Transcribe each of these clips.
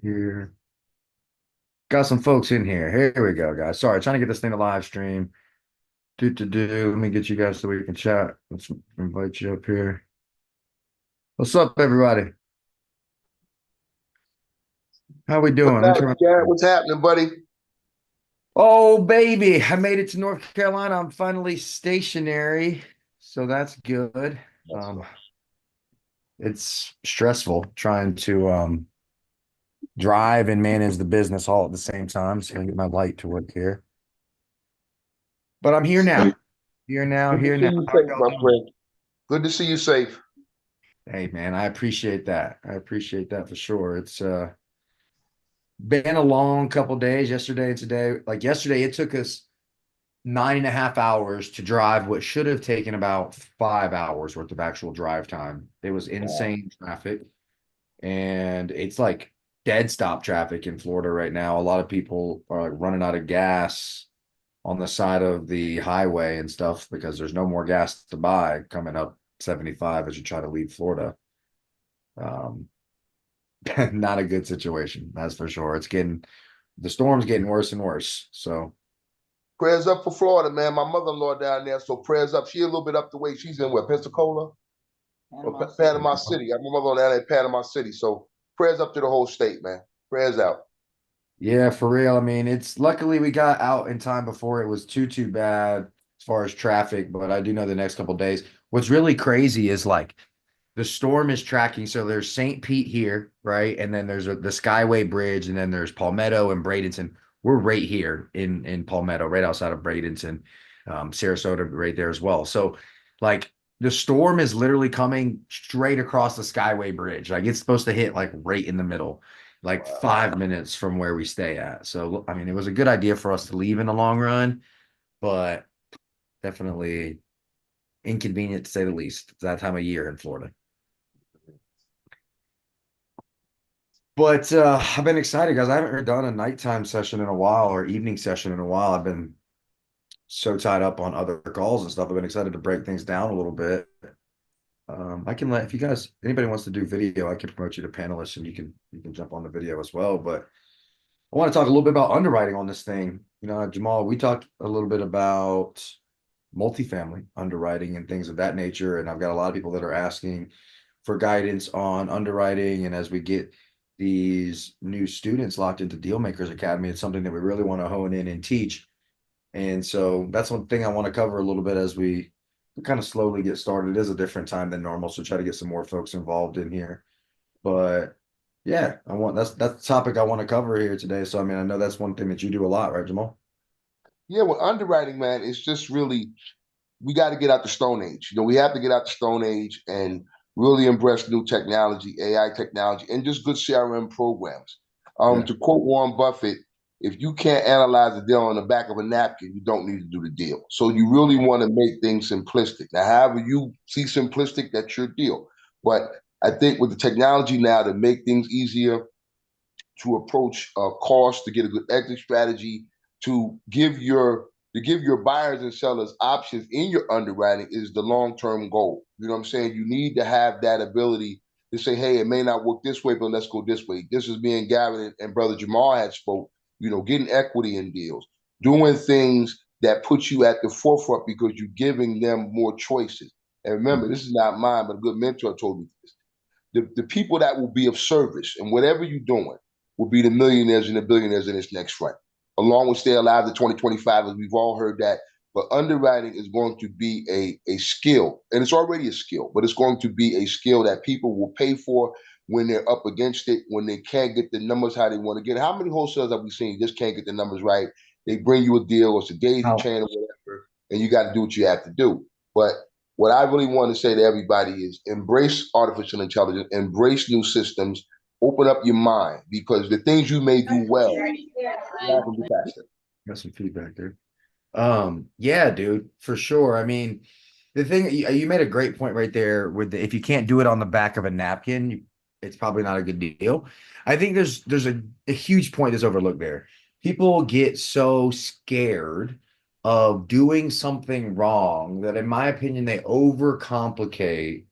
here. Got some folks in here. Here we go, guys. Sorry, trying to get this thing to live stream. Do. Let me get you guys so we can chat. Let's invite you up here. What's up, everybody? How we What's doing? Let me turn happening, Jared? my. What's happening, buddy? Oh, baby. I made it to North Carolina. I'm finally stationary. So that's good. That's Um, right. it's stressful trying to drive and manage the business all at the same time. So I get my light to work here. But I'm here now. Here now, Good to here see now. you How are safe, y'all my doing? friend. Good to see you safe. Hey man, I appreciate that. I appreciate that for sure. It's been a long couple days yesterday and today. Like yesterday, it took us 9.5 hours to drive what should have taken about 5 hours worth of actual drive time. It was Wow. insane traffic, and it's like dead stop traffic in Florida right now. A lot of people are like running out of gas on the side of the highway and stuff because there's no more gas to buy coming up 75 as you try to leave Florida. Um, not a good situation, that's for sure. The storm's getting worse and worse. So, Prayers up for Florida, man. My mother-in-law down there, so prayers up. She a little bit up the way. She's in where, Pensacola or Panama City. I have my mother down there in Panama City. So prayers up to the whole state, man. Prayers out. yeah, for real. I mean, it's luckily we got out in time before it was too bad as far as traffic, but I do know the next couple of days. What's really crazy is like the storm is tracking. So there's St. Pete here, right? And then there's the Skyway Bridge, and then there's Palmetto and Bradenton. We're right here in Palmetto, right outside of Bradenton, Sarasota, right there as well. So, like, the storm is literally coming straight across the Skyway Bridge. Like, it's supposed to hit like right in the middle, like Wow. 5 minutes from where we stay at. So, I mean, it was a good idea for us to leave in the long run, but definitely inconvenient to say the least. It's that time of year in Florida. But I've been excited, guys. I haven't done a nighttime session in a while or evening session in a while. I've been so tied up on other calls and stuff. I've been excited to break things down a little bit. I can let if you guys anybody wants to do video, I can promote you to panelists and you can jump on the video as well. But I want to talk a little bit about underwriting on this thing. You know, Jamal, we talked a little bit about multifamily underwriting and things of that nature. And I've got a lot of people that are asking for guidance on underwriting. And as we get these new students locked into Dealmakers Academy, it's something that we really want to hone in and teach. And so that's one thing I want to cover a little bit as we kind of slowly get started. It is a different time than normal, so try to get some more folks involved in here. But yeah, that's the topic I want to cover here today. So I mean, I know that's one thing that you do a lot, right, Jamal? Yeah, well, underwriting, man, it's just really we got to get out the Stone Age. We have to get out the Stone Age and really embrace new technology, AI technology, and just good CRM programs. Yeah. To quote Warren Buffett, if you can't analyze a deal on the back of a napkin, you don't need to do the deal. So you really want to make things simplistic. Now, however you see simplistic, that's your deal. But I think with the technology now to make things easier, to approach cost, to get a good exit strategy, to give your buyers and sellers options in your underwriting is the long term goal. You know what I'm saying? You need to have that ability to say, hey, it may not work this way, but let's go this way. This is me and Gavin and Brother Jamal had spoke. Getting equity in deals, doing things that put you at the forefront because you're giving them more choices. And remember, this is not mine, but a good mentor told me this. The people that will be of service and whatever you're doing will be the millionaires and the billionaires in this next run, along with Stay Alive to 2025, as we've all heard that. But underwriting is going to be a skill, and it's already a skill, but it's going to be a skill that people will pay for when they're up against it, when they can't get the numbers how they want to get. How many wholesalers have we seen just can't get the numbers right? They bring you a deal, it's a daisy How chain or whatever, and you got to do what you have to do. But what I really want to say to everybody is embrace artificial intelligence, embrace new systems, open up your mind because the things you may do well, life will be faster. got some feedback there? Yeah, dude, for sure. I mean, the thing you made a great point right there with if you can't do it on the back of a napkin, it's probably not a good deal. I think there's a huge point that's overlooked there. People get so scared of doing something wrong that, in my opinion, they overcomplicate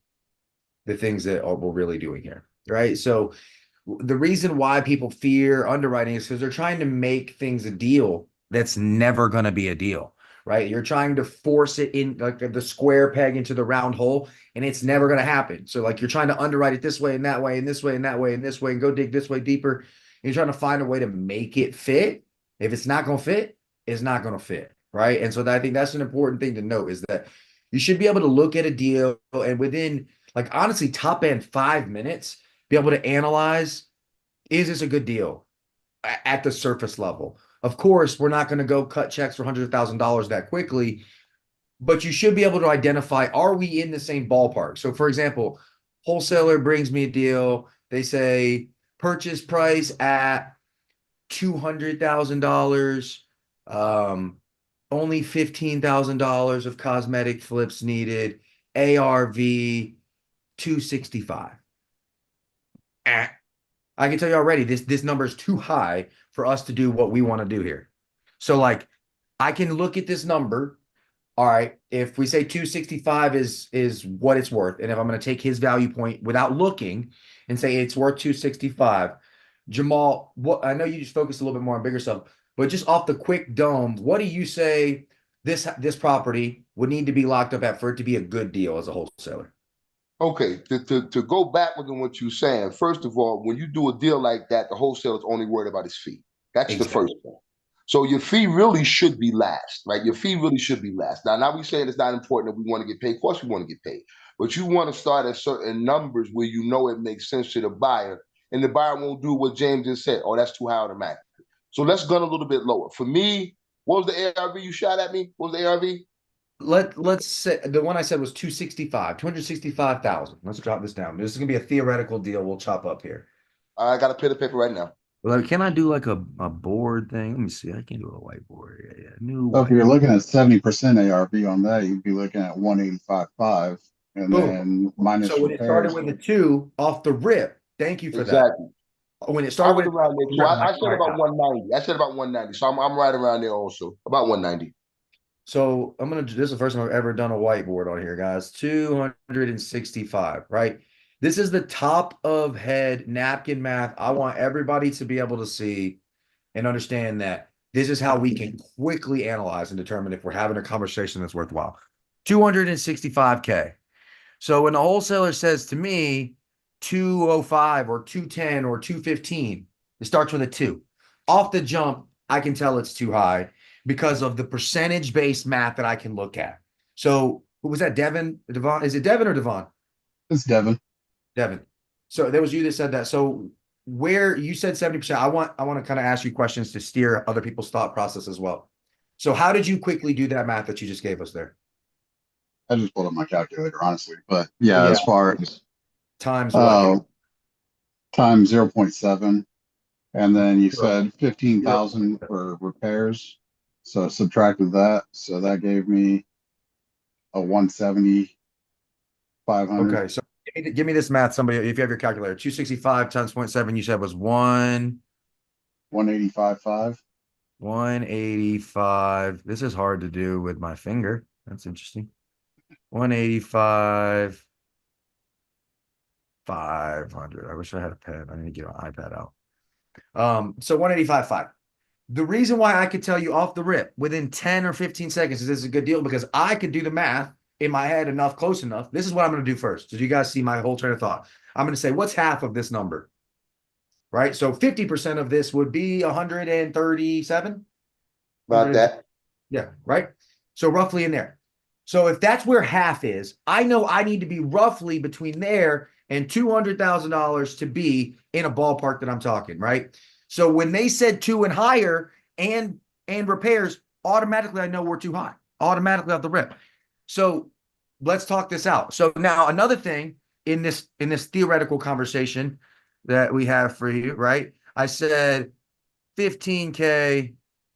the things that we're really doing here, right? So the reason why people fear underwriting is because they're trying to make things a deal that's never going to be a deal, right? You're trying to force it in like the square peg into the round hole, and it's never going to happen. So like you're trying to underwrite it this way and that way and this way and that way and this way and go dig this way deeper. And you're trying to find a way to make it fit. If it's not going to fit, it's not going to fit, right? And so I think that's an important thing to note is that you should be able to look at a deal and within like honestly top end 5 minutes be able to analyze, is this a good deal at the surface level? Of course, we're not going to go cut checks for hundreds of $1,000s that quickly, but you should be able to identify, are we in the same ballpark? So for example, wholesaler brings me a deal. They say purchase price at $200,000, only $15,000 of cosmetic flips needed, ARV 265. I can tell you already, this number is too high for us to do what we want to do here. So like I can look at this number. All right, if we say 265 is what it's worth, and if I'm going to take his value point without looking and say it's worth 265, Jamal, what I know you just focus a little bit more on bigger stuff, but just off the quick dome, what do you say this property would need to be locked up at for it to be a good deal as a wholesaler? Okay, to go backwards on what you're saying, first of all, when you do a deal like that, the wholesaler's only worried about his fee. That's the Exactly. first thing. So your fee really should be last, right? Your fee really should be last. Now we saying it's not important that we want to get paid. Of course, we want to get paid, but you want to start at certain numbers where you know it makes sense to the buyer, and the buyer won't do what James just said. Oh, that's too high automatic. So let's gun a little bit lower. For me, what was the ARV you shot at me? What was the ARV? Let's say the one I said was 265, 265,000. Let's drop this down. This is gonna be a theoretical deal we'll chop up here. I got a pen and paper right now. Well, can I do like a board thing? Let me see. I can do a whiteboard. Yeah, yeah. New So if white. you're looking at 70% ARV on that, you'd be looking at 185.5, and Boom. then So minus when it started repairs. with a two off the rip, thank you for that. Exactly. When it I started was with around there too. I'm like, I said all right, about 190. I said about 190. So I'm right around there also. About 190. so I'm gonna. This is the first time I've ever done a whiteboard on here, guys. 265, right? This is the top of head napkin math. I want everybody to be able to see and understand that this is how we can quickly analyze and determine if we're having a conversation that's worthwhile. 265K. So when the wholesaler says to me 205 or 210 or 215, it starts with a two. Off the jump, I can tell it's too high because of the percentage based math that I can look at. So who was that? Devon? Is it Devon or Devon? It's Devin. Devon. So that was you that said that. So where you said 70%, I want to kind of ask you questions to steer other people's thought process as well. So how did you quickly do that math that you just gave us there? I just pulled up my calculator, honestly. But yeah, Yeah, as far as times what here? uh, time 0.7, and then you Zero. said 15,000 for repairs. So I subtracted that. So that gave me a 170, 500, Okay, so give me this math. Somebody, if you have your calculator, 265 times 0.7, you said was 185.5. 185. This is hard to do with my finger. That's interesting. 185, 500. I wish I had a pen. I need to get an iPad out. So 185.5. The reason why I could tell you off the rip within 10 or 15 seconds is this is a good deal because I could do the math in my head enough, close enough. This is what I'm going to do first. So you guys see my whole train of thought. I'm going to say, what's half of this number? Right? So 50% of this would be 137. About that. Yeah, right. So roughly in there. So if that's where half is, I know I need to be roughly between there and $200,000 to be in a ballpark that I'm talking, right? So when they said two and higher and repairs, automatically I know we're too high. Automatically off the rip. So let's talk this out. So now another thing in this theoretical conversation that we have for you, right? I said 15K.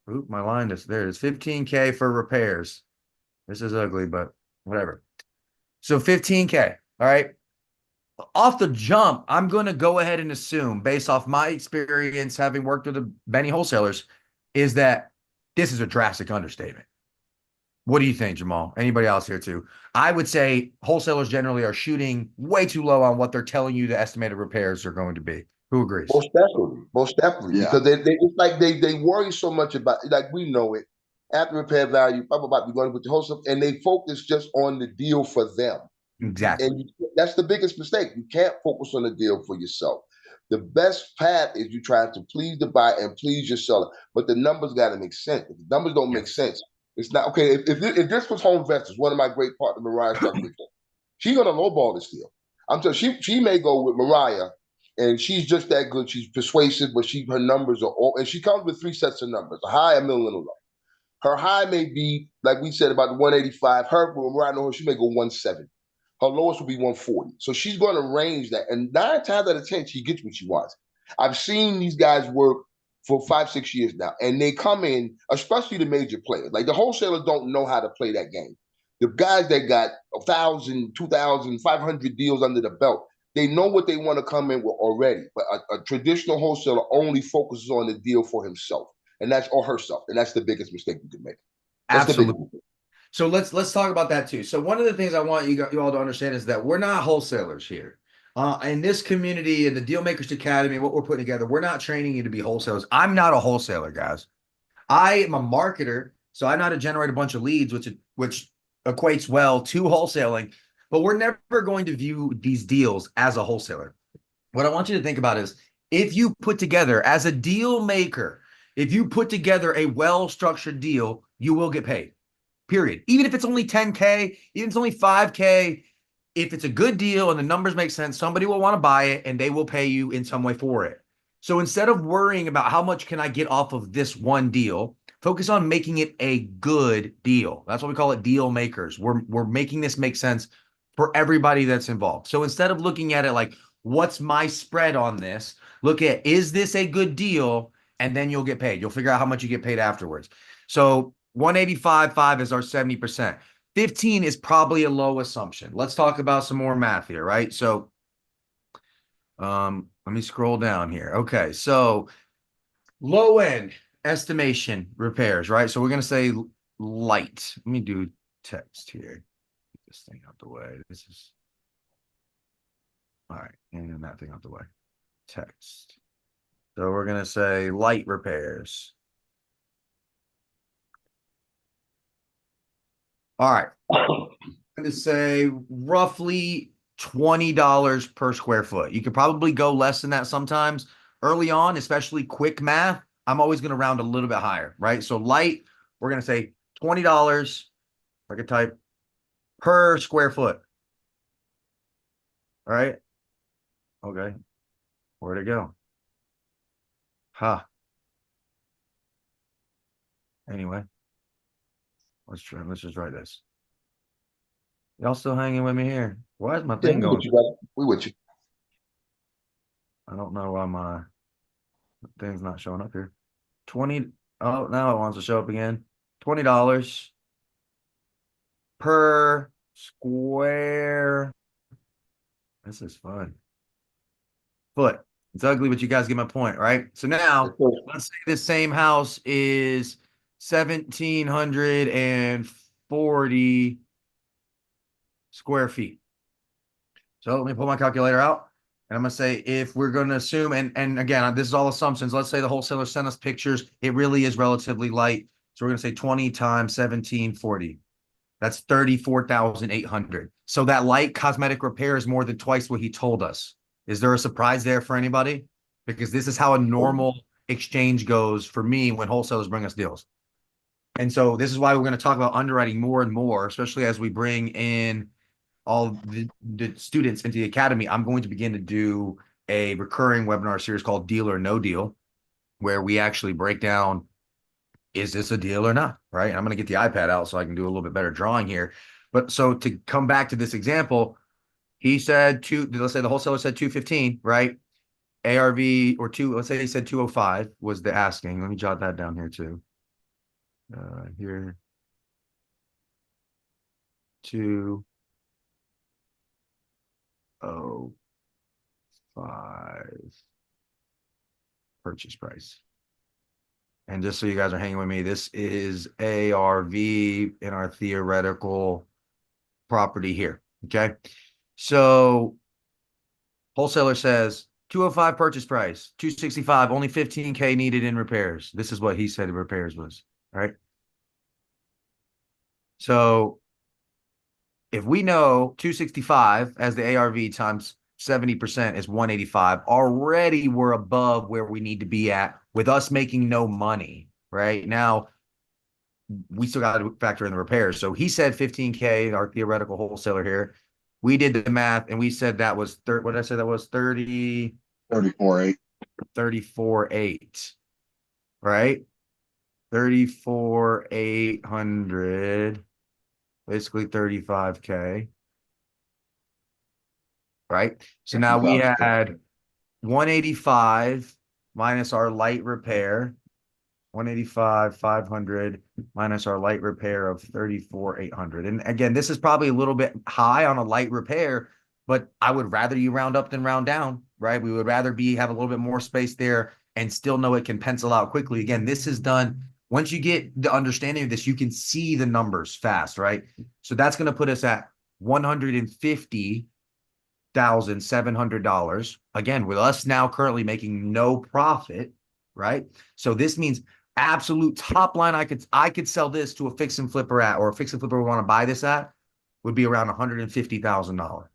Oop, my line is there. It's 15K for repairs. This is ugly, but whatever. So 15K. All right. Off the jump, I'm going to go ahead and assume, based off my experience having worked with the Benny wholesalers, is that this is a drastic understatement. What do you think, Jamal? Anybody else here too? I would say wholesalers generally are shooting way too low on what they're telling you the estimated repairs are going to be. Who agrees? Most definitely, Yeah. because it's like they worry so much about, like, we know it. After repair value, blah blah blah. We're going to put the whole stuff, and they focus just on the deal for them. Exactly. And that's the biggest mistake. You can't focus on the deal for yourself. The best path is you try to please the buyer and please your seller, but the numbers got to make sense. If the numbers don't make Yes. sense, it's not okay. If this was Home Investors, one of my great partners, Mariah Stuckey, she's gonna lowball this deal. I'm telling you, she may go with Mariah, and she's just that good. She's persuasive, but her numbers are all, and she comes with three sets of numbers: a high, a middle, and a low. Her high may be, like we said, about the 185. Her, when Mariah know her, she may go 170. Her lowest will be 140. So she's going to range that. And 9 times out of 10, she gets what she wants. I've seen these guys work for 5, 6 years now, and they come in, especially the major players. Like, the wholesalers don't know how to play that game. The guys that got 1,000, 2,000, 500 deals under the belt, they know what they want to come in with already. But a traditional wholesaler only focuses on the deal for himself, and that's, or herself, and that's the biggest mistake you can make. That's the biggest Absolutely. mistake. So let's talk about that too. So one of the things I want you all to understand is that we're not wholesalers here. In this community, in the Deal Makers Academy, what we're putting together, we're not training you to be wholesalers. I'm not a wholesaler, guys. I am a marketer, so I know how to generate a bunch of leads, which equates well to wholesaling. But we're never going to view these deals as a wholesaler. What I want you to think about is, if you put together as a deal maker, if you put together a well-structured deal, you will get paid. Period. Even if it's only 10K, even if it's only 5K, if it's a good deal and the numbers make sense, somebody will want to buy it and they will pay you in some way for it. So instead of worrying about how much can I get off of this one deal, focus on making it a good deal. That's what we call it, deal makers. We're making this make sense for everybody that's involved. So instead of looking at it like, what's my spread on this? Look at, is this a good deal? And then you'll get paid. You'll figure out how much you get paid afterwards. So 185.5 is our 70%. 15 is probably a low assumption. Let's talk about some more math here, right? So let me scroll down here. Okay, so low end estimation repairs, right? So we're going to say light. Let me do text here. Get this thing out the way. This is all right. And that thing out the way. Text. So we're going to say light repairs. All right. I'm going to say roughly $20 per square foot. You could probably go less than that sometimes. Early on, especially quick math, I'm always going to round a little bit higher, right? So light, we're going to say $20, I could type, per square foot. All right. Okay. Where'd it go? Huh. Anyway, let's just write this. Y'all still hanging with me here? Why is my Yeah, thing we going? with you, brother. We with you. I don't know why my thing's not showing up here. 20. Oh, now it wants to show up again. $20 per square. This is fun. Foot. It's ugly, but you guys get my point, right? So now let's say this same house is 1,740 square feet. So let me pull my calculator out. And I'm going to say, if we're going to assume, and again, this is all assumptions. Let's say the wholesaler sent us pictures. It really is relatively light. So we're going to say 20 times 1,740. That's 34,800. So that light cosmetic repair is more than twice what he told us. Is there a surprise there for anybody? Because this is how a normal exchange goes for me when wholesalers bring us deals. And so this is why we're going to talk about underwriting more and more, especially as we bring in all the students into the academy. I'm going to begin to do a recurring webinar series called Deal or No Deal, where we actually break down, is this a deal or not, right? And I'm going to get the iPad out so I can do a little bit better drawing here. But so to come back to this example, he said let's say the wholesaler said 215, right? ARV or let's say he said 205 was the asking. Let me jot that down here too. Here, 205 purchase price. And just so you guys are hanging with me, this is ARV in our theoretical property here. Okay. So wholesaler says 205 purchase price, 265, only 15K needed in repairs. This is what he said the repairs was, right? So if we know 265 as the ARV times 70% is 185, already we're above where we need to be at with us making no money, right? Now, we still got to factor in the repairs. So he said 15K, our theoretical wholesaler here. We did the math and we said that was what did I say? That was 34.8. 34.8, right? 34,800, basically 35K, right? So now we had 185 minus our light repair, 185, 500 minus our light repair of 34,800. And again, this is probably a little bit high on a light repair, but I would rather you round up than round down, right? We would rather have a little bit more space there and still know it can pencil out quickly. Again, this is done. Once you get the understanding of this, you can see the numbers fast, right? So that's going to put us at $150,700. Again, with us now currently making no profit, right? So this means absolute top line I could sell this to a fix and flipper at, or a fix and flipper we want to buy this at, would be around $150,000.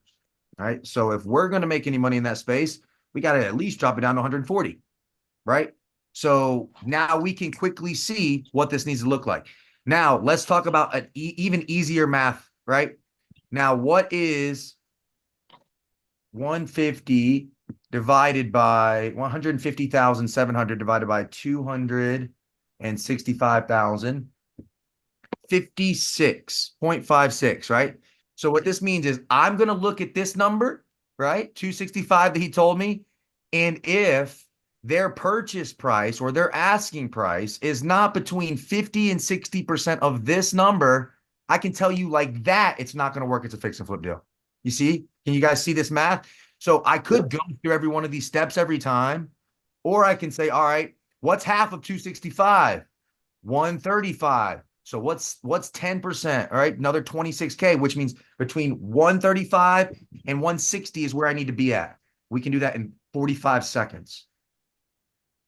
Right. So if we're going to make any money in that space, we got to at least drop it down to 140. Right. So now we can quickly see what this needs to look like. Now let's talk about an even easier math. Right. Now, what is 150 divided by 150,700 divided by 265,000, 56.56, right? So what this means is I'm going to look at this number, right? 265 that he told me. And if their purchase price or their asking price is not between 50 and 60% of this number, I can tell you like that, it's not going to work as a fix and flip deal. You see? Can you guys see this math? So I could go through every one of these steps every time, or I can say, all right, what's half of 265? 135. So what's 10%? All right, another 26K, which means between 135 and 160 is where I need to be at. We can do that in 45 seconds.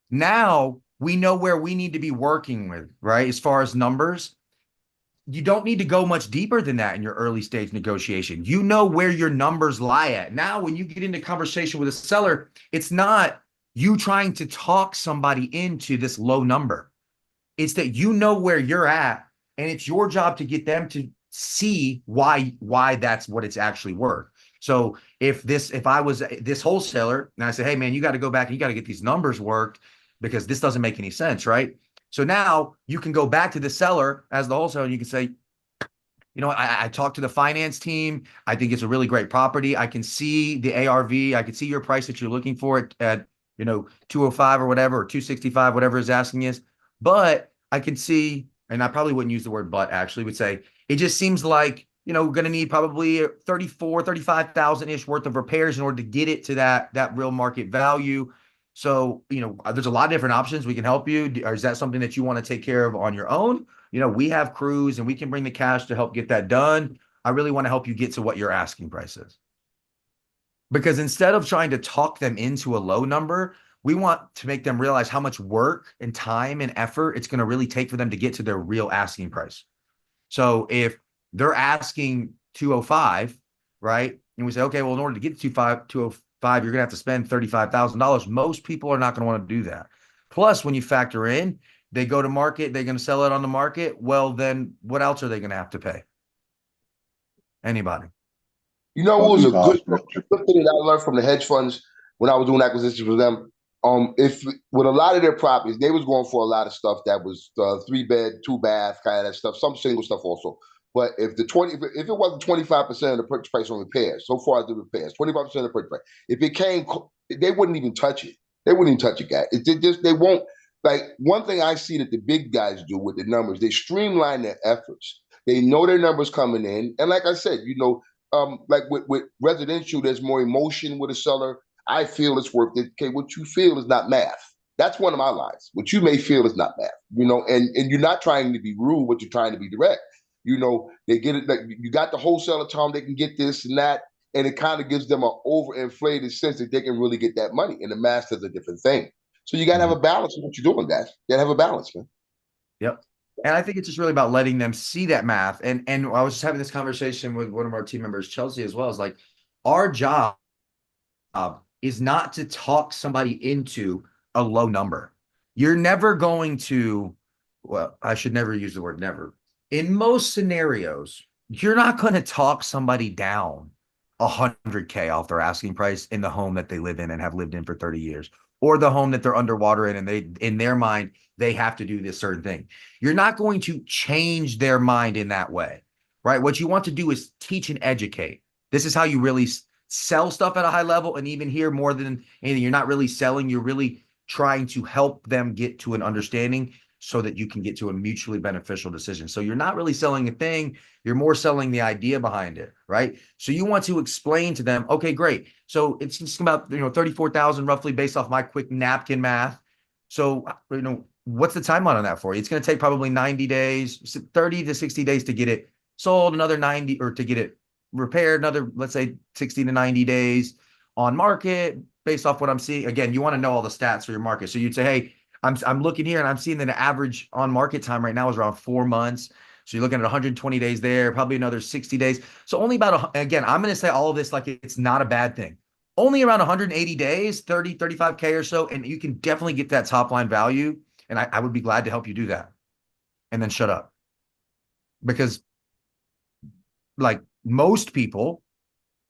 Now we know where we need to be working with, right? As far as numbers, you don't need to go much deeper than that in your early stage negotiation. You know where your numbers lie at. Now, when you get into conversation with a seller, it's not you trying to talk somebody into this low number. It's that you know where you're at, and it's your job to get them to see why that's what it's actually worth. So if I was this wholesaler and I said, hey man, you got to go back and you got to get these numbers worked because this doesn't make any sense, right? So now you can go back to the seller as the wholesaler and you can say, you know, I talked to the finance team. I think it's a really great property. I can see the ARV. I can see your price that you're looking for at 205 or whatever, or 265, whatever his asking is. But I can see, and I probably wouldn't use the word but, actually would say, it just seems like, we're going to need probably 35,000-ish worth of repairs in order to get it to that real market value. So, there's a lot of different options. We can help you. Or is that something that you want to take care of on your own? We have crews and we can bring the cash to help get that done. I really want to help you get to what your asking price is. Because instead of trying to talk them into a low number, we want to make them realize how much work and time and effort it's going to really take for them to get to their real asking price. So if they're asking 205, right? And we say, okay, well, in order to get to 205, you're going to have to spend $35,000. Most people are not going to want to do that. Plus, when you factor in, they go to market, they're going to sell it on the market. Well, then what else are they going to have to pay? Anybody? You know what was a good thing that I learned from the hedge funds when I was doing acquisitions with them? If with a lot of their properties, they was going for a lot of stuff that was 3-bed, 2-bath kind of that stuff, some single stuff also. But if it wasn't 25% of the purchase price on repairs, so far as the repairs, 25% of the purchase price, if it came, they wouldn't even touch it. They wouldn't even touch it, guys. They won't. Like, one thing I see that the big guys do with the numbers, they streamline their efforts. They know their numbers coming in, and like I said, like with residential, there's more emotion with a seller. I feel it's worth it. Okay, what you feel is not math. That's one of my lies. What you may feel is not math. And you're not trying to be rude, but you're trying to be direct. They get it. Like, you got the wholesaler telling them they can get this and that, and it kind of gives them an overinflated sense that they can really get that money. And the math is a different thing. So you got to have a balance in what you're doing, guys. You got to have a balance, man. Yep. And I think it's just really about letting them see that math. And I was just having this conversation with one of our team members, Chelsea, as well. Is like our job is not to talk somebody into a low number. You're never going to, well, I should never use the word never. In most scenarios, you're not going to talk somebody down 100K off their asking price in the home that they live in and have lived in for 30 years, or the home that they're underwater in, and they, in their mind, they have to do this certain thing. You're not going to change their mind in that way, right? What you want to do is teach and educate. This is how you really sell stuff at a high level. And even here, more than anything, you're not really selling, you're really trying to help them get to an understanding so that you can get to a mutually beneficial decision. So you're not really selling a thing, you're more selling the idea behind it, right? So you want to explain to them, okay, great. So it's just about, 34,000 roughly based off my quick napkin math. So, what's the timeline on that for you? It's going to take probably 90 days, 30 to 60 days to get it sold, another 90, or to get it repaired, another, let's say 60 to 90 days on market based off what I'm seeing. Again, you want to know all the stats for your market. So you'd say, hey, I'm looking here and I'm seeing that the average on market time right now is around 4 months. So you're looking at 120 days there, probably another 60 days. So only about, again, I'm going to say all of this like it's not a bad thing. Only around 180 days, 30, 35K or so. And you can definitely get that top line value. And I would be glad to help you do that. And then shut up. Because like most people,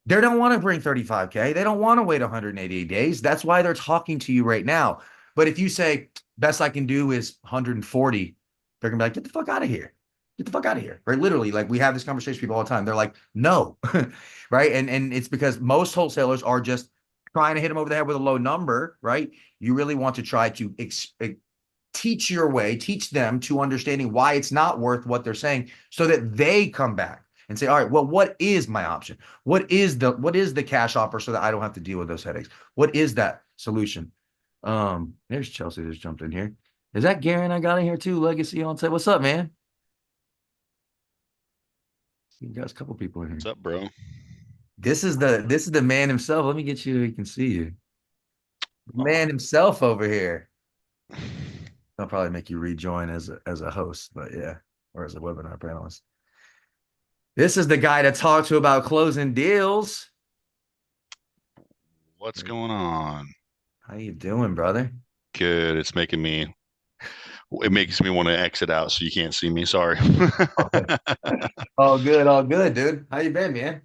they don't want to bring 35K. They don't want to wait 188 days. That's why they're talking to you right now. But if you say, best I can do is 140, they're going to be like, get the fuck out of here. Get the fuck out of here. Right? Literally, like we have this conversation with people all the time. They're like, no. Right? And it's because most wholesalers are just trying to hit them over the head with a low number, right? You really want to try to teach your way, teach them to understanding why it's not worth what they're saying so that they come back and say, all right, well, what is my option? What is the cash offer so that I don't have to deal with those headaches? What is that solution? There's Chelsea just jumped in here. Is that Garen I got in here too? Legacy on set. What's up, man? You got a couple people in here. What's up, bro? This is the man himself. Let me get you so he can see you. Man himself over here. I'll probably make you rejoin as a host, but yeah, or as a webinar panelist. This is the guy to talk to about closing deals. What's going on? How you doing, brother? Good. It makes me want to exit out so you can't see me. Sorry. All good, dude. How you been, man?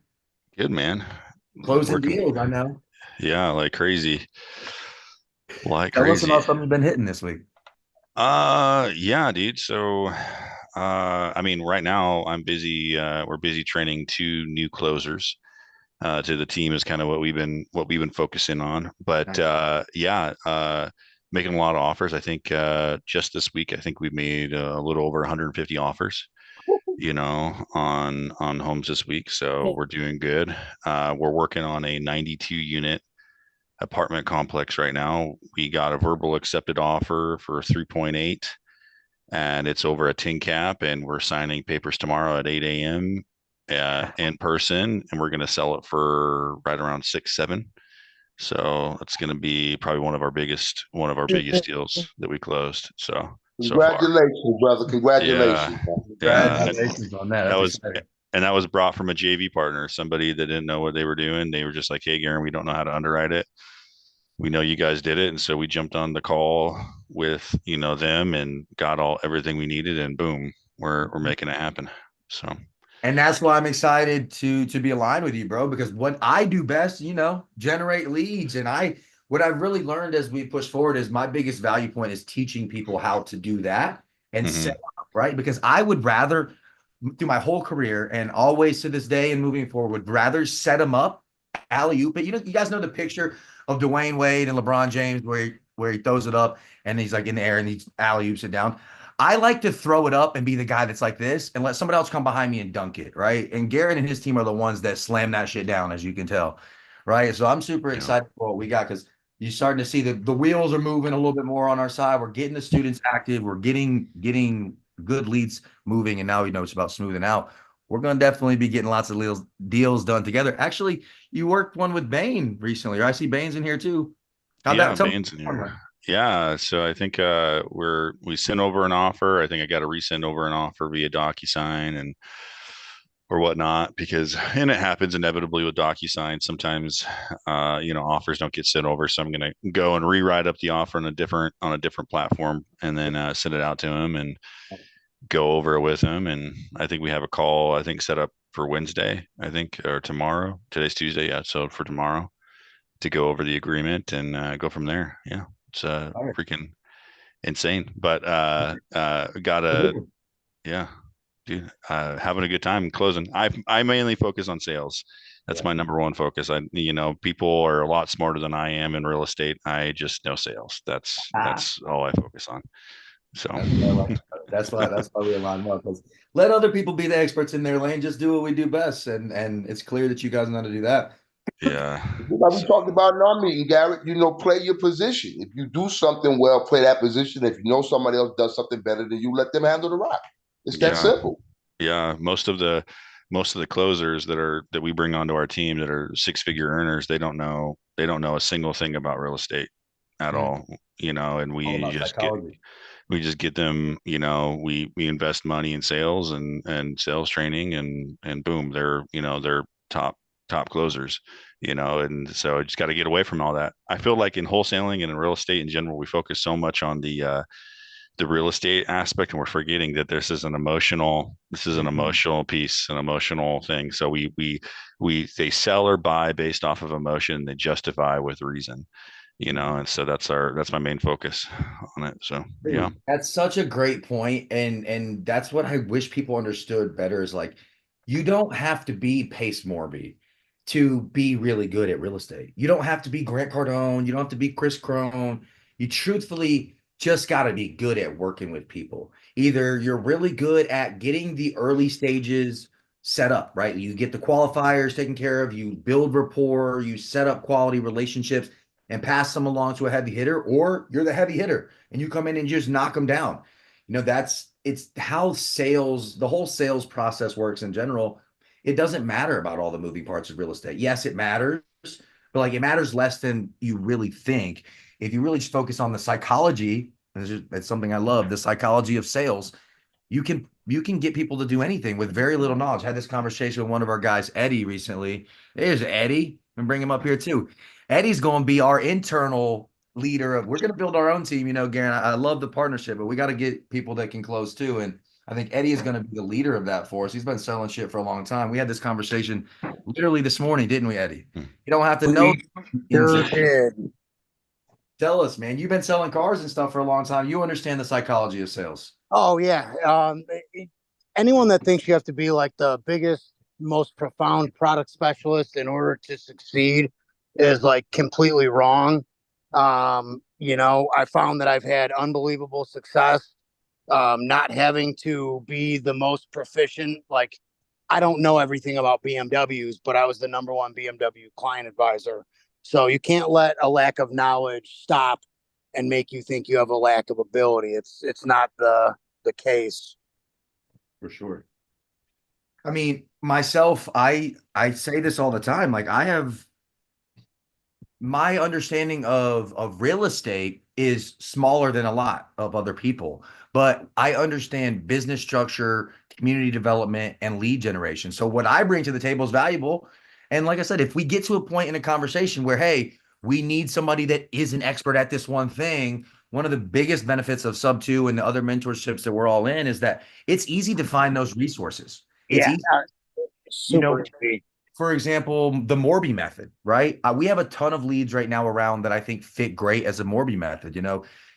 Good, man. Closing deals, I know. Yeah, like crazy. Like Tell us crazy. about something you've been hitting this week. Yeah, dude. So, I mean, right now I'm busy. We're busy training 2 new closers. To the team is kind of what we've been focusing on. But making a lot of offers. I think just this week, I think we made a little over 150 offers. On homes this week. So we're doing good. We're working on a 92 unit apartment complex right now. We got a verbal accepted offer for 3.8, and it's over a 10 cap, and we're signing papers tomorrow at 8 a.m. In person, and we're going to sell it for right around 6-7. So it's going to be probably one of our biggest deals that we closed. So congratulations, brother. Congratulations. Congratulations on that. That was brought from a JV partner, somebody that didn't know what they were doing. They were just like, "Hey, Garen, we don't know how to underwrite it. We know you guys did it," and so we jumped on the call with them and got everything we needed, and boom, we're making it happen. So. And that's why I'm excited to be aligned with you, bro, because what I do best, generate leads. And what I've really learned as we push forward is my biggest value point is teaching people how to do that and set up, right? Because I would rather, through my whole career and always to this day and moving forward, would rather set them up, alley-oop. But you guys know the picture of Dwayne Wade and LeBron James where he throws it up and he's like in the air and he alley-oops it down. I like to throw it up and be the guy that's like this and let somebody else come behind me and dunk it, right? And Garrett and his team are the ones that slam that shit down, as you can tell, right? So I'm super excited for what we got because you're starting to see the wheels are moving a little bit more on our side. We're getting the students active. We're getting good leads moving, and now it's about smoothing out we're going to definitely be getting lots of deals done together. Actually, you worked one with Bain recently, or I see Bain's in here too. How'd Yeah, that tell me? Bane's in here. Yeah, so I think we sent over an offer. I think I got to resend over an offer via DocuSign and or whatnot because and it happens inevitably with DocuSign. Sometimes offers don't get sent over, so I'm gonna go and rewrite up the offer on a different platform and then send it out to him and go over it with him. And I think we have a call I think set up for Wednesday, I think, or tomorrow. Today's Tuesday, yeah. So for tomorrow to go over the agreement and go from there. Yeah, it's All right. freaking insane, but gotta yeah, dude, having a good time closing. I mainly focus on sales. That's Yeah. my number one focus. People are a lot smarter than I am in real estate. I just know sales. That's all I focus on. So That's why we align well. Because let other people be the experts in their lane. Just do what we do best, and it's clear that you guys know how to do that. yeah. Like we So, talked about in our meeting, Garrett, play your position. If you do something well, play that position. If you know somebody else does something better than you, let them handle the rock. It's that yeah. simple. Yeah. Most of the closers that we bring onto our team that are six-figure earners, they don't know a single thing about real estate at all. And All about psychology. we just get them, we invest money in sales and sales training and boom, they're top closers, and so I just got to get away from all that. I feel like in wholesaling and in real estate in general, we focus so much on the real estate aspect and we're forgetting that this is an emotional piece, an emotional thing. So they sell or buy based off of emotion, they justify with reason, and so that's my main focus on it. So yeah. Dude, that's such a great point, and that's what I wish people understood better is like you don't have to be Pace Morby to be really good at real estate. You don't have to be Grant Cardone, you don't have to be Chris Crone. You truthfully just got to be good at working with people. Either you're really good at getting the early stages set up, right? You get the qualifiers taken care of, you build rapport, you set up quality relationships and pass them along to a heavy hitter, or you're the heavy hitter and you come in and just knock them down. It's how the whole sales process works in general. It doesn't matter about all the moving parts of real estate. Yes, it matters, but like it matters less than you really think. If you really just focus on the psychology, it's something I love, the psychology of sales. You can get people to do anything with very little knowledge. I had this conversation with one of our guys, Eddie, recently. There's Eddie, and bring him up here too. Eddie's going to be our internal leader of. We're going to build our own team. Garen, I love the partnership, but we got to get people that can close too. And I think Eddie is going to be the leader of that for us. He's been selling shit for a long time. We had this conversation literally this morning, didn't we, Eddie? You don't have to know. Sure did. Tell us, man. You've been selling cars and stuff for a long time. You understand the psychology of sales. Oh yeah. Anyone that thinks you have to be like the biggest, most profound product specialist in order to succeed is like completely wrong. I found that I've had unbelievable success, not having to be the most proficient. Like, I don't know everything about BMWs, but I was the number one BMW client advisor. So you can't let a lack of knowledge stop and make you think you have a lack of ability. It's not the case. For sure. I mean, myself, I say this all the time. Like I have my understanding of real estate is smaller than a lot of other people, but I understand business structure, community development, and lead generation. So what I bring to the table is valuable. And like I said, if we get to a point in a conversation where, hey, we need somebody that is an expert at this one thing, one of the biggest benefits of Sub 2 and the other mentorships that we're all in is that it's easy to find those resources. It's Yeah, easy, super easy. for example, the Morby method, right? We have a ton of leads right now around that I think fit great as a Morby method.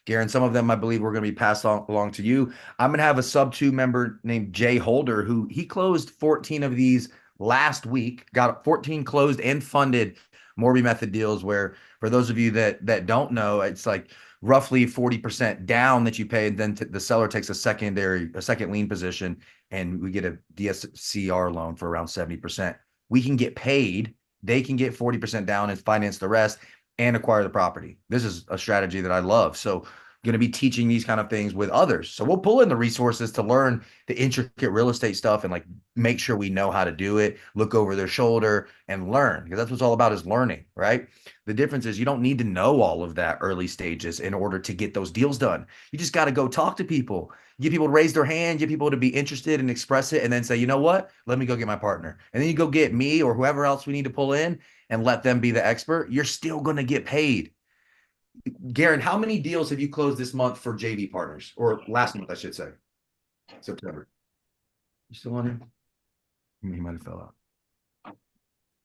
Garen, some of them I believe we're going to be passed along to you. I'm going to have a Sub 2 member named Jay Holder who he closed 14 of these last week, got 14 closed and funded Morby method deals where for those of you that don't know, it's like roughly 40% down that you pay, and then the seller takes a second lien position, and we get a DSCR loan for around 70%. We can get paid, they can get 40% down and finance the rest and acquire the property. This is a strategy that I love. So going to be teaching these kind of things with others. So we'll pull in the resources to learn the intricate real estate stuff and like make sure we know how to do it, look over their shoulder and learn, because that's what it's all about, is learning, right? The difference is you don't need to know all of that early stages in order to get those deals done. You just got to go talk to people, get people to raise their hand, get people to be interested and express it, and then say, you know what, let me go get my partner. And then you go get me or whoever else we need to pull in and let them be the expert. You're still going to get paid. Garen, how many deals have you closed this month for JV partners, or last month, I should say, September? You still on here? He might have fell out.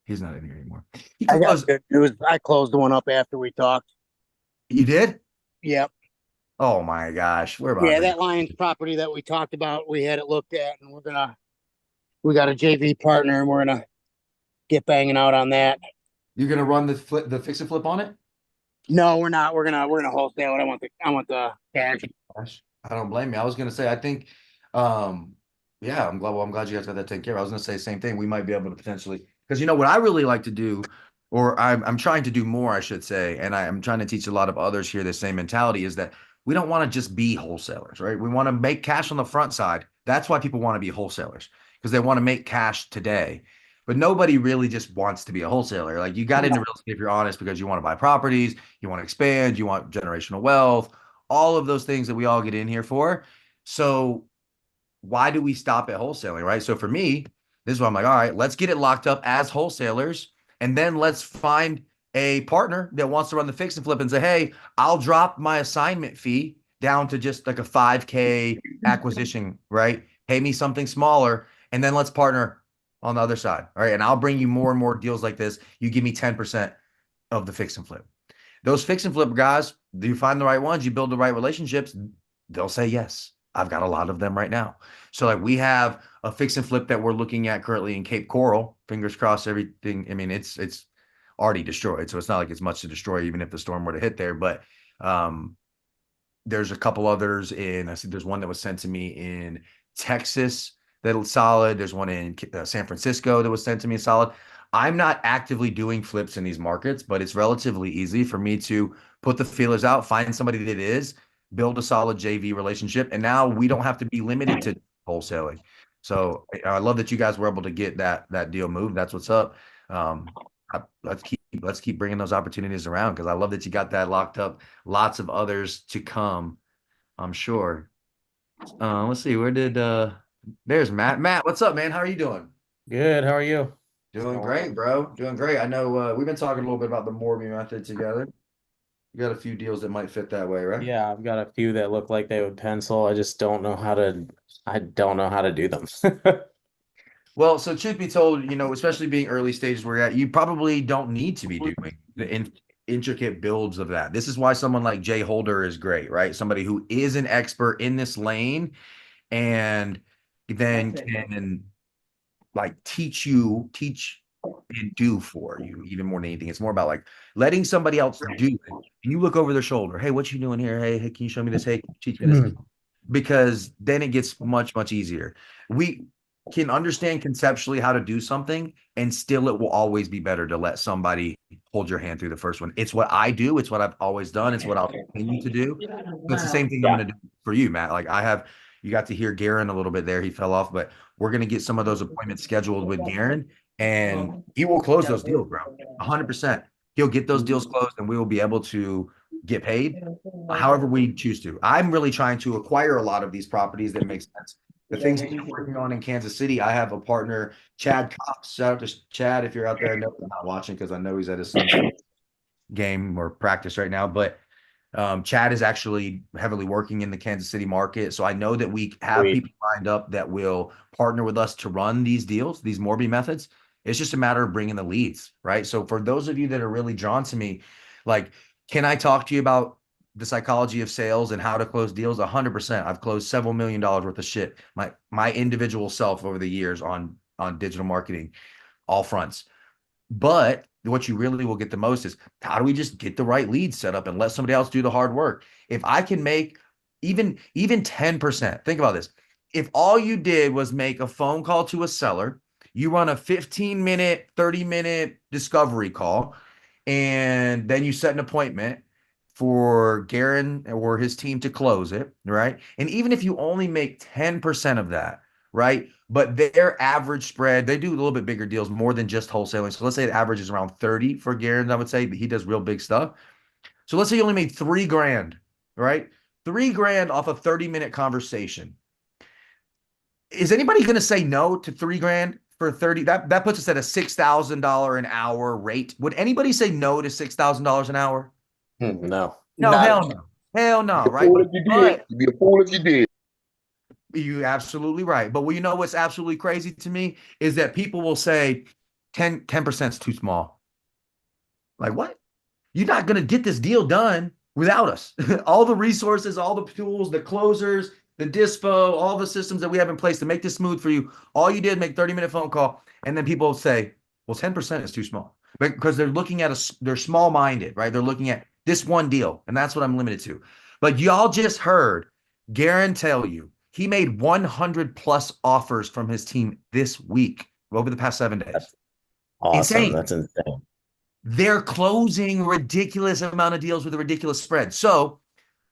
He's not in here anymore. I got good news. I closed the one up after we talked. You did? Yep. Oh my gosh. Where about Yeah, that Lions property that we talked about, we had it looked at, and we got a JV partner, and we're gonna get banging out on that. You're gonna run the fix and flip on it? No, we're not. We're gonna wholesale it. I want the cash. Gosh, I don't blame you. I was gonna say, I think, yeah, I'm glad you guys got that taken care of. I was gonna say the same thing. We might be able to potentially, because you know what I really like to do, or I'm trying to do more, I should say, and I'm trying to teach a lot of others here the same mentality, is that we don't want to just be wholesalers, right? We want to make cash on the front side. That's why people want to be wholesalers, because they want to make cash today. But nobody really just wants to be a wholesaler. Like, you got into real estate, if you're honest, because you want to buy properties, you want to expand, you want generational wealth, all of those things that we all get in here for. So why do we stop at wholesaling, right? So for me, this is why I'm like, all right, let's get it locked up as wholesalers, and then let's find a partner that wants to run the fix and flip and say, hey, I'll drop my assignment fee down to just like a 5K acquisition, right? Pay me something smaller, and then let's partner on the other side. All right. And I'll bring you more and more deals like this. You give me 10% of the fix and flip. Those fix and flip guys, do you find the right ones? You build the right relationships, they'll say yes. I've got a lot of them right now. So like, we have a fix and flip that we're looking at currently in Cape Coral. Fingers crossed, everything. I mean, it's already destroyed, so it's not like it's much to destroy, even if the storm were to hit there. But there's a couple others I see there's one that was sent to me in Texas that's solid. There's one in San Francisco that was sent to me solid. I'm not actively doing flips in these markets, but it's relatively easy for me to put the feelers out, find somebody that is, build a solid JV relationship, and now we don't have to be limited to wholesaling. So I love that you guys were able to get that deal moved. That's what's up. Let's keep bringing those opportunities around, because I love that you got that locked up. Lots of others to come, I'm sure. Let's see, there's Matt. Matt, what's up, man? How are you doing? Good. How are you? Doing great, bro. Doing great. I know we've been talking a little bit about the Morby method together. You got a few deals that might fit that way, right? Yeah, I've got a few that look like they would pencil. I just don't know how to do them. Well, so truth be told, especially being early stages where you're at, you probably don't need to be doing the intricate builds of that. This is why someone like Jay Holder is great, right? Somebody who is an expert in this lane, and then can like teach and do for you even more than anything. It's more about like letting somebody else do it. And you look over their shoulder. Hey, what you doing here? Hey, can you show me this? Hey, can you teach me this? Because then it gets much, much easier. We can understand conceptually how to do something, and still it will always be better to let somebody hold your hand through the first one. It's what I do. It's what I've always done. It's what I'll continue to do. It's the same thing I'm going to do for you, Matt. Like, you got to hear Garen a little bit there. He fell off, but we're going to get some of those appointments scheduled with Garen, and he will close those deals, bro. 100%. He'll get those deals closed, and we will be able to get paid however we choose to. I'm really trying to acquire a lot of these properties that make sense. The things that you're working on in Kansas City, I have a partner, Chad Cox. Shout out to Chad if you're out there. I know he's not watching because I know he's at his son's game or practice right now. But Chad is actually heavily working in the Kansas City market. So I know that we have people lined up that will partner with us to run these deals, these Morby methods. It's just a matter of bringing the leads, right? So for those of you that are really drawn to me, like, can I talk to you about the psychology of sales and how to close deals? 100%. I've closed several $1 million worth of shit. My individual self over the years on digital marketing, all fronts. But what you really will get the most is, how do we just get the right leads set up and let somebody else do the hard work? If I can make even 10%, think about this. If all you did was make a phone call to a seller, you run a 15-minute, 30-minute discovery call, and then you set an appointment for Garen or his team to close it, right? And even if you only make 10% of that, right? But their average spread, they do a little bit bigger deals, more than just wholesaling. So let's say the average is around 30 for Garen, I would say, but he does real big stuff. So let's say you only made 3 grand, right? 3 grand off a 30-minute conversation. Is anybody going to say no to 3 grand for 30? That puts us at a $6,000 an hour rate. Would anybody say no to $6,000 an hour? No. No, Not hell no. Hell no, a right? fool if you did. But You'd be a fool if you did. you're absolutely right. But well, you know what's absolutely crazy to me is that people will say 10% is too small. Like, what? You're not going to get this deal done without us. All the resources, all the tools, the closers, the dispo, all the systems that we have in place to make this smooth for you. All you did, make 30-minute phone call. And then people say, well, 10% is too small. Because they're looking at they're small minded, right? They're looking at this one deal. And that's what I'm limited to. But y'all just heard Garen tell you he made 100 plus offers from his team this week over the past 7 days. That's awesome. Insane. That's insane. They're closing ridiculous amount of deals with a ridiculous spread. So,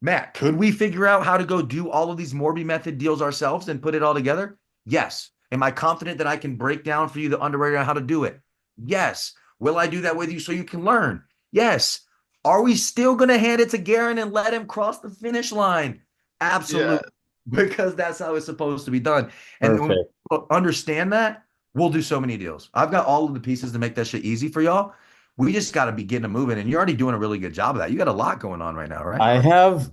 Matt, could we figure out how to go do all of these Morby method deals ourselves and put it all together? Yes. Am I confident that I can break down for you the underwriting on how to do it? Yes. Will I do that with you so you can learn? Yes. Are we still going to hand it to Garen and let him cross the finish line? Absolutely. Because that's how it's supposed to be done. And when we understand that, we'll do so many deals. I've got all of the pieces to make that shit easy for y'all. We just got to be getting them moving. And you're already doing a really good job of that. You got a lot going on right now, right? I have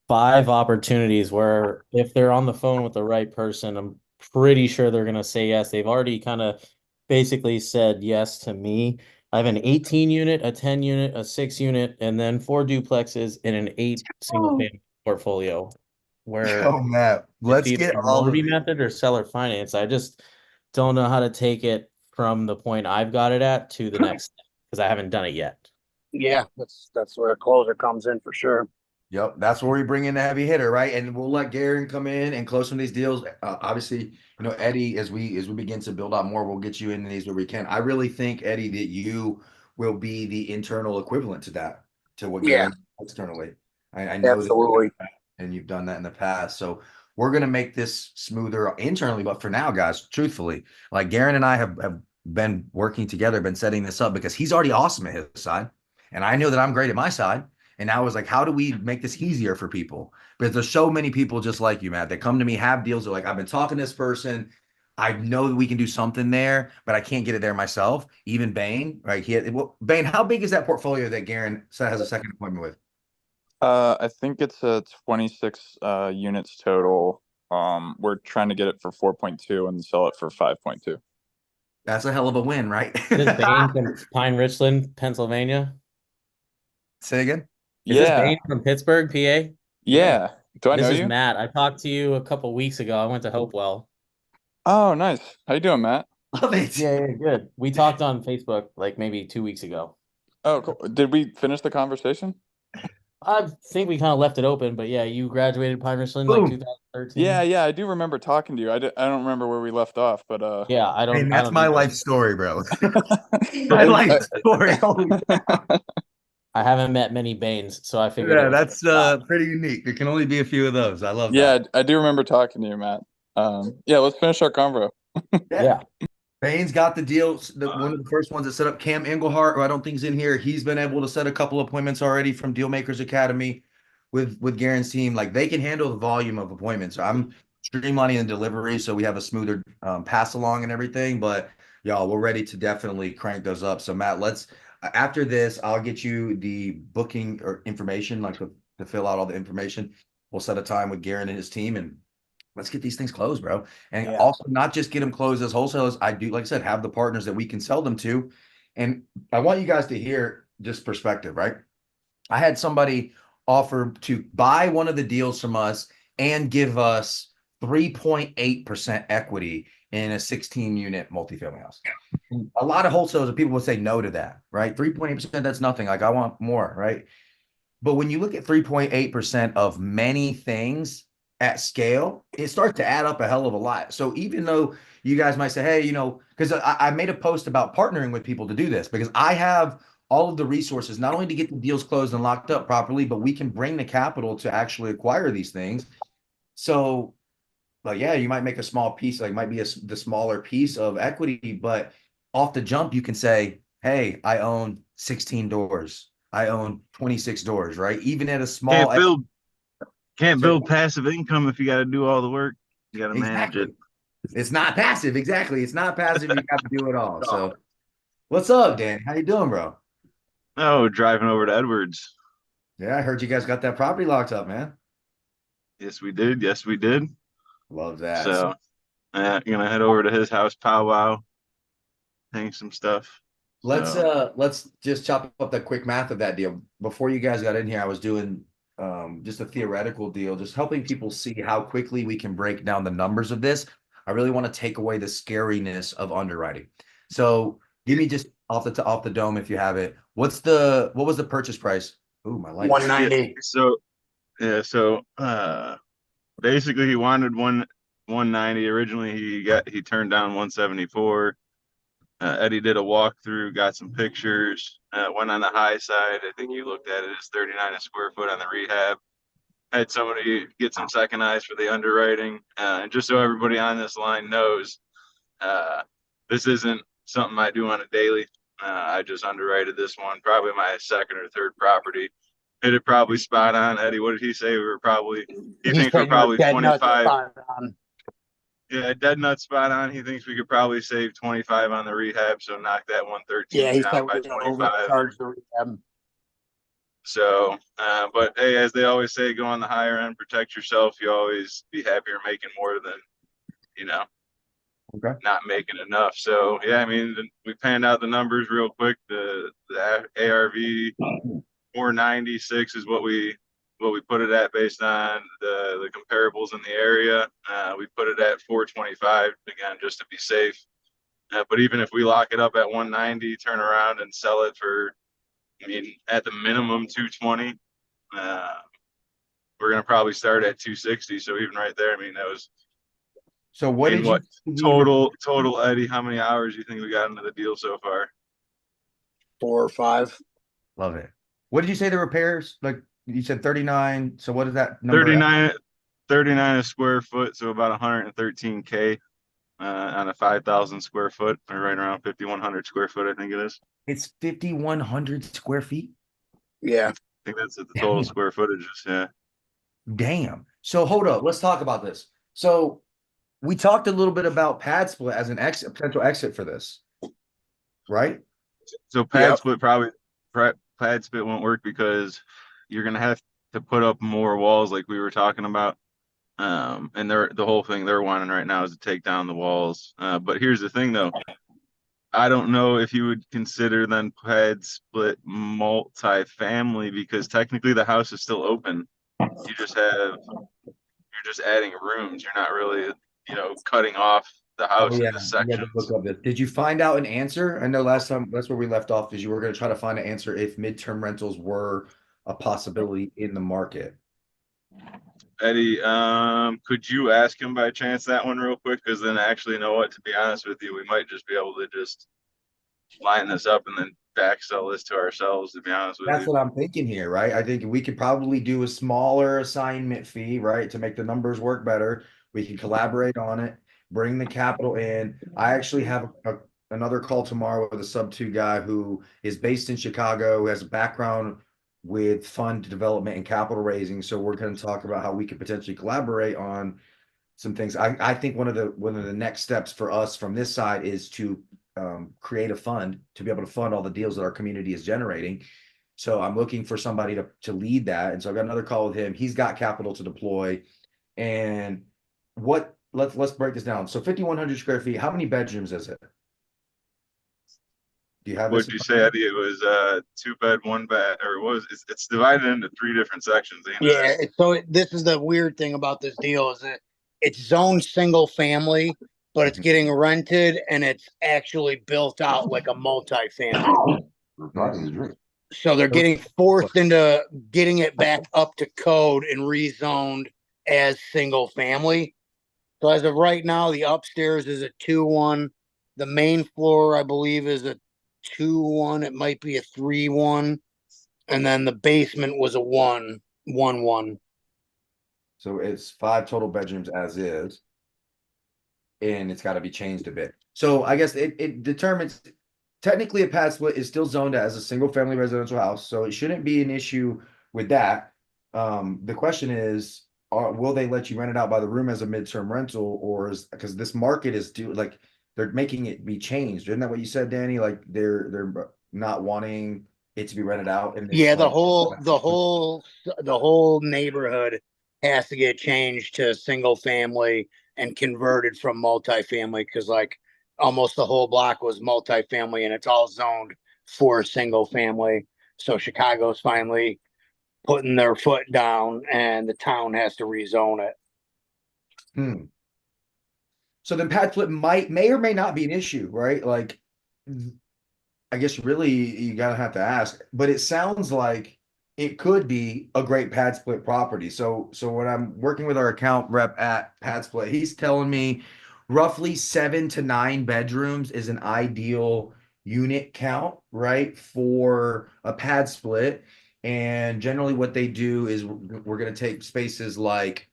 5 opportunities where if they're on the phone with the right person, I'm pretty sure they're going to say yes. They've already kind of basically said yes to me. I have an 18 unit, a 10 unit, a 6 unit, and then 4 duplexes in an 8 single family portfolio where Oh, Matt, let's it's get either all of Morby it. method or seller finance. I just don't know how to take it from the point I've got it at to the next step because I haven't done it yet. Yeah, that's where a closer comes in for sure. Yep, that's where we bring in the heavy hitter, right? And we'll let Garen come in and close some of these deals. Obviously, Eddie, as we begin to build out more, we'll get you into these where we can. I really think, Eddie, that you will be the internal equivalent to that, to what Yeah. Garen externally. I know Absolutely. that, and you've done that in the past. So we're gonna make this smoother internally. But for now, guys, truthfully, like Garen and I have been working together, been setting this up because he's already awesome at his side, and I know that I'm great at my side. And I was like, how do we make this easier for people? Because there's so many people just like you, Matt, that come to me, have deals. They're like, I've been talking to this person. I know that we can do something there, but I can't get it there myself. Even Bain, right? Bain, how big is that portfolio that Garen has a second appointment with? I think it's a 26 units total. We're trying to get it for 4.2 and sell it for 5.2. That's a hell of a win, right? This is Bain from Pine Richland, Pennsylvania. Say again. Is this Yeah, Bain from Pittsburgh, PA? yeah. Do I This know is you? Matt. I talked to you a couple weeks ago. I went to Hopewell. Oh, nice. How you doing, Matt? Love it. Yeah, good. We talked on Facebook like maybe 2 weeks ago. Oh, cool. Did we finish the conversation? I think we kind of left it open, but yeah, you graduated Pine Richland like Boom. 2013. Yeah. I do remember talking to you. I don't remember where we left off, but Yeah, I Hey, don't. that's my either. life story, bro. My life story. I haven't met many Baines, so I figured. Yeah, that's pretty unique. There can only be a few of those. I love Yeah, that. I do remember talking to you, Matt. Yeah, let's finish our convo. Yeah. Bain's got the deal. One of the first ones that set up Cam Engelhart, who I don't think is in here. He's been able to set a couple appointments already from Dealmakers Academy with Garen's team. Like they can handle the volume of appointments. I'm streamlining the delivery so we have a smoother pass along and everything. But y'all, we're ready to definitely crank those up. So Matt, let's after this, I'll get you the booking or information, like to fill out all the information. We'll set a time with Garen and his team and let's get these things closed, bro. And Yeah. also not just get them closed as wholesalers. I do, like I said, have the partners that we can sell them to. And I want you guys to hear this perspective, right? I had somebody offer to buy one of the deals from us and give us 3.8% equity in a 16 unit multifamily house. A lot of wholesalers and people would say no to that, right? 3.8%, that's nothing. Like I want more, right? But when you look at 3.8% of many things at scale, it starts to add up a hell of a lot. So even though you guys might say, hey, because I made a post about partnering with people to do this because I have all of the resources, not only to get the deals closed and locked up properly, but we can bring the capital to actually acquire these things. So, like, yeah, you might make a small piece, like might be the smaller piece of equity, but off the jump, you can say, hey, I own 16 doors. I own 26 doors, right? Even at a small Can't build can't so build passive income if you got to do all the work. You got to manage it. exactly. It's not passive. Exactly. It's not passive. You got to do it all. So what's up, Dan? How you doing, bro? Oh, driving over to Edwards. Yeah, I heard you guys got that property locked up, man. Yes, we did. Yes, we did. Love that. So, gonna head over to his house, powwow, hang some stuff. Let's just chop up that quick math of that deal. Before you guys got in here, I was doing just a theoretical deal, just helping people see how quickly we can break down the numbers of this. I really want to take away the scariness of underwriting. So give me just off the dome if you have it. What was the purchase price? Ooh, my light. 190. Basically he wanted 190. Originally he turned down 174. Eddie did a walkthrough, got some pictures, went on the high side. I think you looked at it as 39 a square foot on the rehab. Had somebody get some second eyes for the underwriting. And just so everybody on this line knows, this isn't something I do on a daily. I just underwrited this one, probably my second or third property. Hit it probably spot on. Eddie, what did he say? He thinks we're probably 25. Yeah, dead nut spot on. He thinks we could probably save 25 on the rehab, so knock that 113 Yeah, he said down by we're gonna 25. overcharge the rehab. So, but hey, as they always say, go on the higher end, protect yourself. You always be happier making more than, Okay. not making enough. So yeah, I mean, we panned out the numbers real quick. The ARV 496 is what we put it at based on the comparables in the area. We put it at 425 again, just to be safe. But even if we lock it up at 190, turn around and sell it for, I mean, at the minimum 220, we're gonna probably start at 260. So even right there, I mean, that was. So what I mean, did you total Eddie? How many hours do you think we got into the deal so far? 4 or 5. Love it. What did you say the repairs? Like you said 39. So what is that number? 39 a square foot, so about 113K on a 5,000 square foot, or right around 5,100 square foot, I think it is. It's 5,100 square feet. Yeah. I think that's at the total square footages. Yeah. Damn. So hold up. Let's talk about this. So we talked a little bit about pad split as an potential exit for this, right? So pad split won't work because you're gonna have to put up more walls, like we were talking about. And the whole thing they're wanting right now is to take down the walls. But here's the thing, though. I don't know if you would consider then pad split multi-family, because technically the house is still open. You're just adding rooms. You're not really, cutting off the house into sections. Did you find out an answer? I know last time that's where we left off, is you were going to try to find an answer if midterm rentals were a possibility in the market. Eddie, could you ask him by chance that one real quick? Because then actually, you know what, to be honest with you, we might just be able to just line this up and then back sell this to ourselves, to be honest with you. That's what I'm thinking here, right? I think we could probably do a smaller assignment fee, right, to make the numbers work better. We can collaborate on it, bring the capital in. I actually have another call tomorrow with a sub-2 guy who is based in Chicago, who has a background with fund development and capital raising. So we're going to talk about how we could potentially collaborate on some things. I think one of the next steps for us from this side is to create a fund to be able to fund all the deals that our community is generating. So I'm looking for somebody to lead that. And so I've got another call with him. He's got capital to deploy. And let's break this down. So 5,100 square feet, how many bedrooms is it? Do you have What did you say, Eddie? It was 2 bed, 1 bed, or it's divided into 3 different sections. Yeah. So this is the weird thing about this deal, is that it's zoned single family, but it's getting rented and it's actually built out like a multi-family. So they're getting forced into getting it back up to code and rezoned as single family. So as of right now, the upstairs is a 2-1. The main floor, I believe, is a 2-1. It might be a 3-1. And then the basement was a 1-1-1. So it's 5 total bedrooms as is, and it's got to be changed a bit. So I guess it determines technically a pad split is still zoned as a single family residential house, so it shouldn't be an issue with that. The question is, will they let you rent it out by the room as a midterm rental, or is because this market is like they're making it be changed? Isn't that what you said, Danny? Like they're not wanting it to be rented out, and Yeah, it's the like whole neighborhood has to get changed to single family and converted from multifamily because like almost the whole block was multifamily and it's all zoned for single family. So Chicago's finally putting their foot down and the town has to rezone it. Hmm. So then pad split may or may not be an issue, right? Like, I guess really you gotta have to ask, but it sounds like it could be a great pad split property. So when I'm working with our account rep at Pad Split, he's telling me roughly 7 to 9 bedrooms is an ideal unit count, right, for a pad split. And generally what they do is we're gonna take spaces like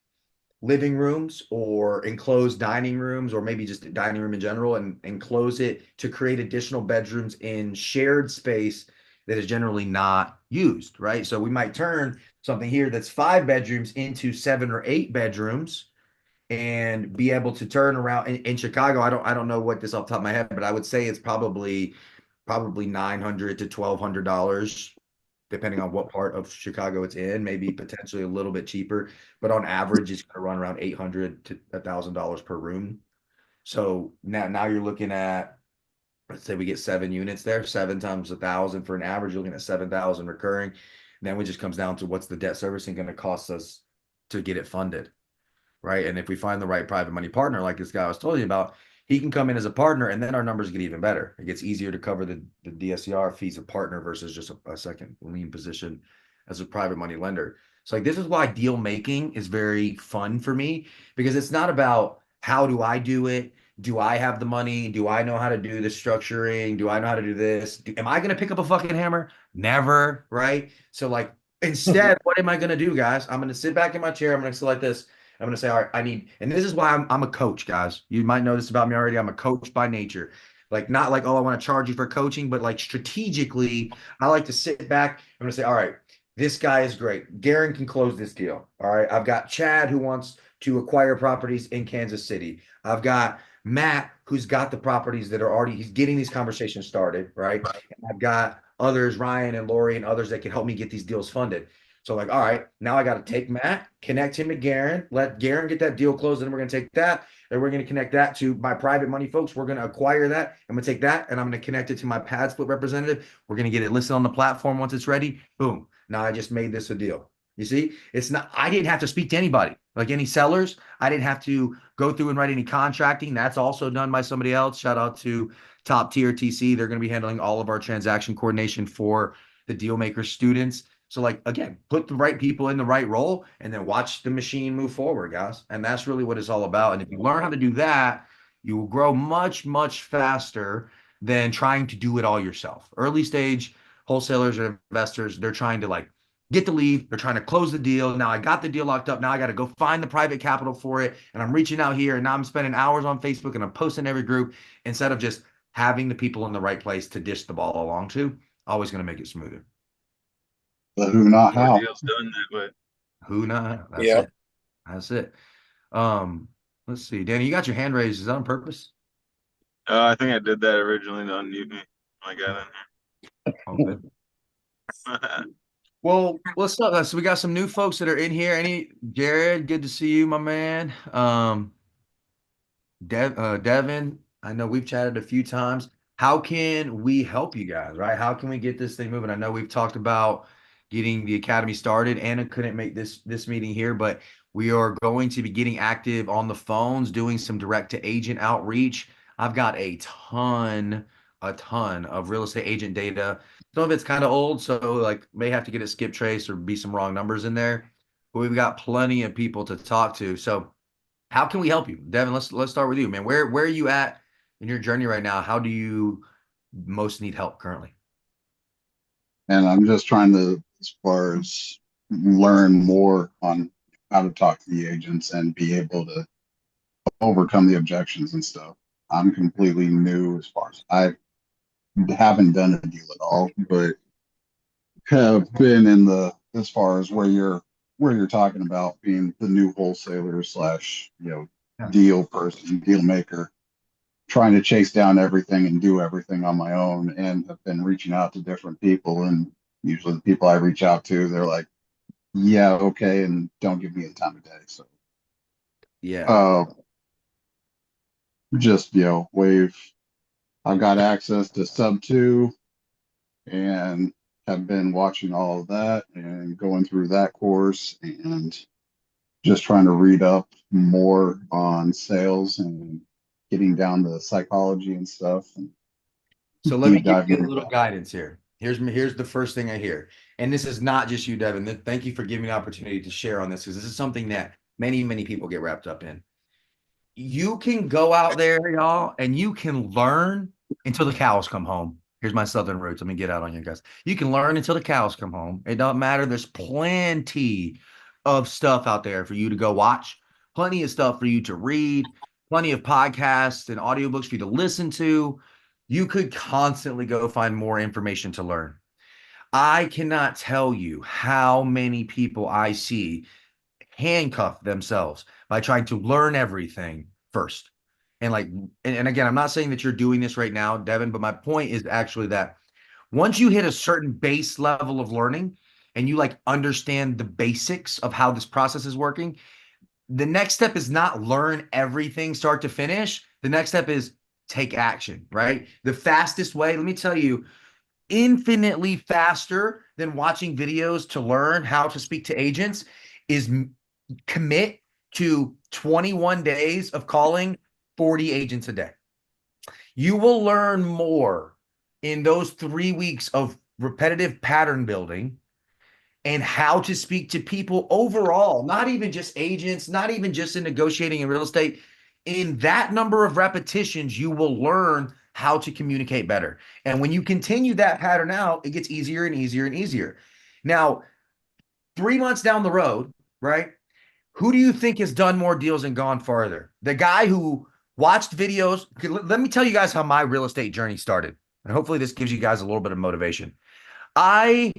living rooms or enclosed dining rooms, or maybe just dining room in general, and enclose it to create additional bedrooms in shared space that is generally not used, right? So we might turn something here that's 5 bedrooms into 7 or 8 bedrooms and be able to turn around in Chicago. I don't know what this off the top of my head, but I would say it's probably $900 to $1,200 depending on what part of Chicago it's in, maybe potentially a little bit cheaper, but on average, it's going to run around $800 to $1,000 per room. So now you're looking at, let's say we get 7 units there, 7 times 1,000 for an average, you're looking at 7,000 recurring. Then it just comes down to what's the debt servicing going to cost us to get it funded, right? And if we find the right private money partner, like this guy I was telling you about, he can come in as a partner, and then our numbers get even better. It gets easier to cover the DSCR fees of partner versus just a second lien position as a private money lender. So like this is why deal making is very fun for me, because it's not about how do I do it? Do I have the money? Do I know how to do the structuring? Do I know how to do this? Am I going to pick up a fucking hammer? Never, right? So like instead, what am I going to do, guys? I'm going to sit back in my chair. I'm going to select this. I'm going to say, all right, I need, and this is why I'm a coach, guys. You might know this about me already. I'm a coach by nature. Like, not like, oh, I want to charge you for coaching, but like strategically, I like to sit back. I'm going to say, all right, this guy is great. Garen can close this deal. All right. I've got Chad who wants to acquire properties in Kansas City. I've got Matt who's got the properties that are already, he's getting these conversations started. Right. And I've got others, Ryan and Lori and others that can help me get these deals funded. So like, all right, now I got to take Matt, connect him to Garen, let Garen get that deal closed, and we're going to take that, and we're going to connect that to my private money folks. We're going to acquire that. I'm going to take that, and I'm going to connect it to my pad split representative. We're going to get it listed on the platform once it's ready. Boom. Now I just made this a deal. You see, it's not, I didn't have to speak to anybody, like any sellers. I didn't have to go through and write any contracting. That's also done by somebody else. Shout out to Top Tier TC. They're going to be handling all of our transaction coordination for the deal maker students. So like, again, put the right people in the right role and then watch the machine move forward, guys. And that's really what it's all about. And if you learn how to do that, you will grow much, much faster than trying to do it all yourself. Early stage wholesalers or investors, they're trying to like get the lead. They're trying to close the deal. Now I got the deal locked up. Now I got to go find the private capital for it. And I'm reaching out here and now I'm spending hours on Facebook and I'm posting every group instead of just having the people in the right place to dish the ball along to. Always going to make it smoother. But who, not More how. deals done that way. Who not? That's Yep. it. That's it. Let's see. Danny, you got your hand raised. Is that on purpose? I think I did that originally to unmute me. I got Oh, good. Well, let's start. So we got some new folks that are in here. Jared, good to see you, my man. Devin, I know we've chatted a few times. How can we help you guys, right? How can we get this thing moving? I know we've talked about getting the academy started. Anna couldn't make this meeting here, but we are going to be getting active on the phones, doing some direct to agent outreach. I've got a ton of real estate agent data. Some of it's kind of old, so like may have to get it skip traced or be some wrong numbers in there. But we've got plenty of people to talk to. So how can we help you, Devin? Let's start with you, man. Where are you at in your journey right now? How do you most need help currently. And I'm just trying to, as far as learn more on how to talk to the agents and be able to overcome the objections and stuff. I'm completely new as far as I haven't done a deal at all, but have been in the, as far as where you're talking about being the new wholesaler slash, Yeah. deal person, deal maker, trying to chase down everything and do everything on my own, and have been reaching out to different people. And usually the people I reach out to, they're like, yeah, okay, and don't give me the time of day. So, Yeah. just, I've got access to Sub2 and have been watching all of that and going through that course and just trying to read up more on sales and getting down to psychology and stuff. And So let me deep give diving you a into little that. guidance here. Here's the first thing I hear. And this is not just you, Devin. Thank you for giving me the opportunity to share on this, because this is something that many, many people get wrapped up in. You can go out there, y'all, and you can learn until the cows come home. Here's my southern roots. Let me get out on you guys. You can learn until the cows come home. It doesn't matter. There's plenty of stuff out there for you to go watch, plenty of stuff for you to read, plenty of podcasts and audiobooks for you to listen to. You could constantly go find more information to learn. I cannot tell you how many people I see handcuff themselves by trying to learn everything first. And like, and again, I'm not saying that you're doing this right now, Devin, but my point is actually that once you hit a certain base level of learning and you like understand the basics of how this process is working, the next step is not learn everything start to finish. The next step is take action, right? The fastest way, let me tell you, infinitely faster than watching videos to learn how to speak to agents is commit to 21 days of calling 40 agents a day. You will learn more in those 3 weeks of repetitive pattern building and how to speak to people overall, not even just agents, not even just in negotiating in real estate. In that number of repetitions, you will learn how to communicate better. And when you continue that pattern out, it gets easier and easier and easier. Now, 3 months down the road, right? Who do you think has done more deals and gone farther? The guy who watched videos. Let me tell you guys how my real estate journey started. And hopefully this gives you guys a little bit of motivation. I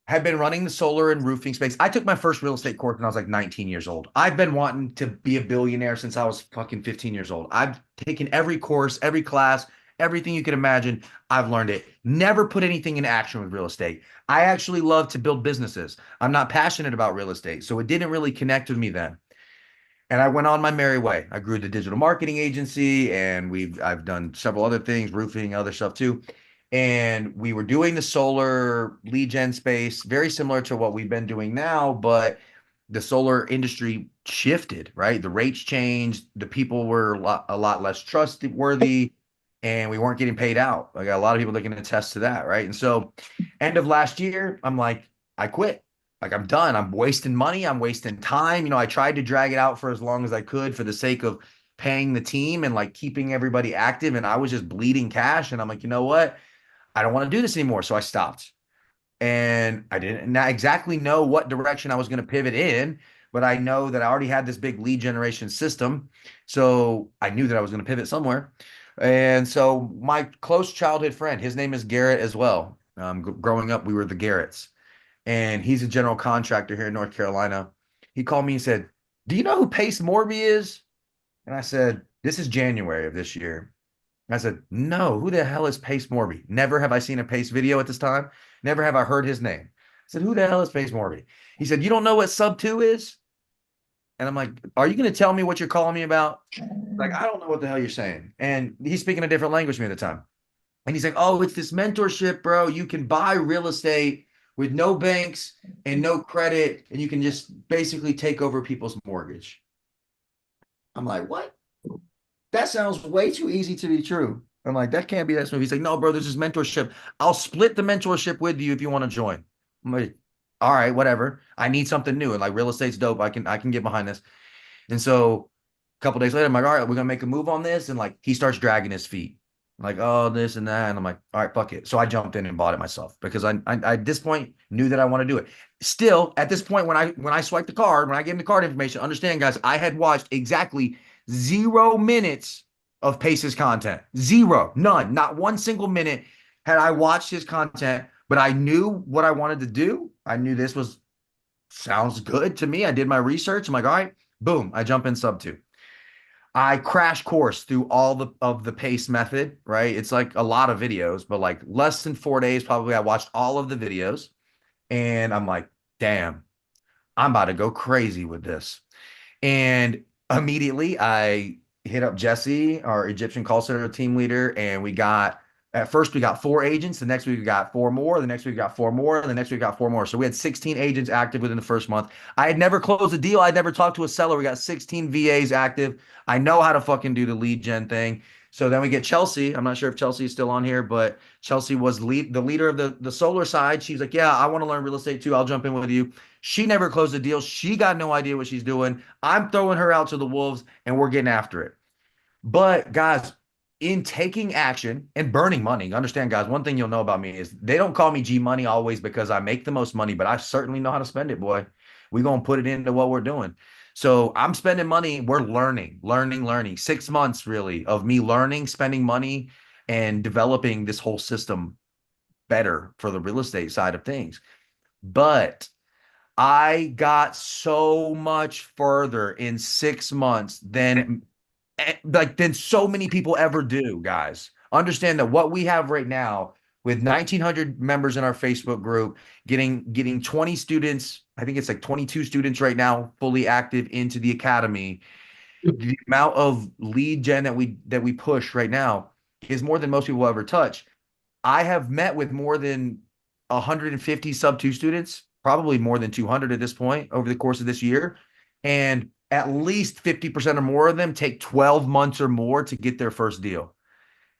have been running the solar and roofing space. I took my first real estate course when I was like 19 years old. I've been wanting to be a billionaire since I was fucking 15 years old. I've taken every course, every class, everything you could imagine. I've learned it. Never put anything in action with real estate. I actually love to build businesses. I'm not passionate about real estate, so it didn't really connect with me then. And I went on my merry way. I grew the digital marketing agency, and I've done several other things, roofing, other stuff too. And we were doing the solar lead gen space, very similar to what we've been doing now, but the solar industry shifted, right? The rates changed, the people were a lot less trustworthy, and we weren't getting paid out. I got a lot of people that can attest to that, right? And so, end of last year, I'm like, I quit. Like, I'm done. I'm wasting money. I'm wasting time. I tried to drag it out for as long as I could for the sake of paying the team and like keeping everybody active. And I was just bleeding cash. And I'm like, you know what? I don't want to do this anymore. So I stopped. And I didn't not exactly know what direction I was going to pivot in, but I know that I already had this big lead generation system. So I knew that I was going to pivot somewhere. And so my close childhood friend, his name is Garrett as well. Growing up, we were the Garretts, and he's a general contractor here in North Carolina. He called me and said, "Do you know who Pace Morby is?" And I said, "This is January of this year." I said, "No, who the hell is Pace Morby? Never have I seen a Pace video at this time. Never have I heard his name." I said, "Who the hell is Pace Morby?" He said, "You don't know what Sub2 is?" And I'm like, "Are you going to tell me what you're calling me about?" Like, I don't know what the hell you're saying. And he's speaking a different language to me at the time. And he's like, "Oh, it's this mentorship, bro. You can buy real estate with no banks and no credit, and you can just basically take over people's mortgage." I'm like, "What? That sounds way too easy to be true." I'm like, "That can't be that smooth." He's like, "No, bro, there's this mentorship. I'll split the mentorship with you if you want to join." I'm like, "All right, whatever. I need something new. And like real estate's dope. I can get behind this." And so a couple days later, I'm like, "All right, we're gonna make a move on this." And like he starts dragging his feet. Like, oh, this and that. And I'm like, all right, fuck it. So I jumped in and bought it myself because I at this point knew that I want to do it. Still, at this point, when I swiped the card, when I gave him the card information, understand, guys, I had watched exactly 0 minutes of Pace's content. Zero, none, not one single minute had I watched his content, but I knew what I wanted to do. I knew this was sounds good to me. I did my research. I'm like, all right, boom, I jump in sub two. I crash course through all of the pace method, right? It's like a lot of videos, but like less than 4 days, probably I watched all of the videos and I'm like, damn, I'm about to go crazy with this. And immediately I hit up Jesse, our Egyptian call center team leader, and at first we got 4 agents, the next week we got 4 more, the next week we got 4 more, and the next week we got 4 more. So we had 16 agents active within the first month. I had never closed a deal. I'd never talked to a seller. We got 16 VAs active. I know how to fucking do the lead gen thing. So then we get Chelsea. I'm not sure if Chelsea is still on here, but Chelsea was the leader of the solar side. She's like, yeah, I want to learn real estate too. I'll jump in with you. She never closed a deal. She got no idea what she's doing. I'm throwing her out to the wolves and we're getting after it. But guys, in taking action and burning money, understand, guys, one thing you'll know about me is they don't call me G Money always because I make the most money, but I certainly know how to spend it, boy. We're going to put it into what we're doing. So I'm spending money. We're learning. 6 months really of me learning, spending money, and developing this whole system better for the real estate side of things. But I got so much further in 6 months than so many people ever do, guys. Understand that what we have right now with 1,900 members in our Facebook group, getting 20 students, I think it's like 22 students right now, fully active into the academy. The amount of lead gen that we push right now is more than most people ever touch. I have met with more than 150 sub two students, probably more than 200 at this point over the course of this year. And at least 50% or more of them take 12 months or more to get their first deal.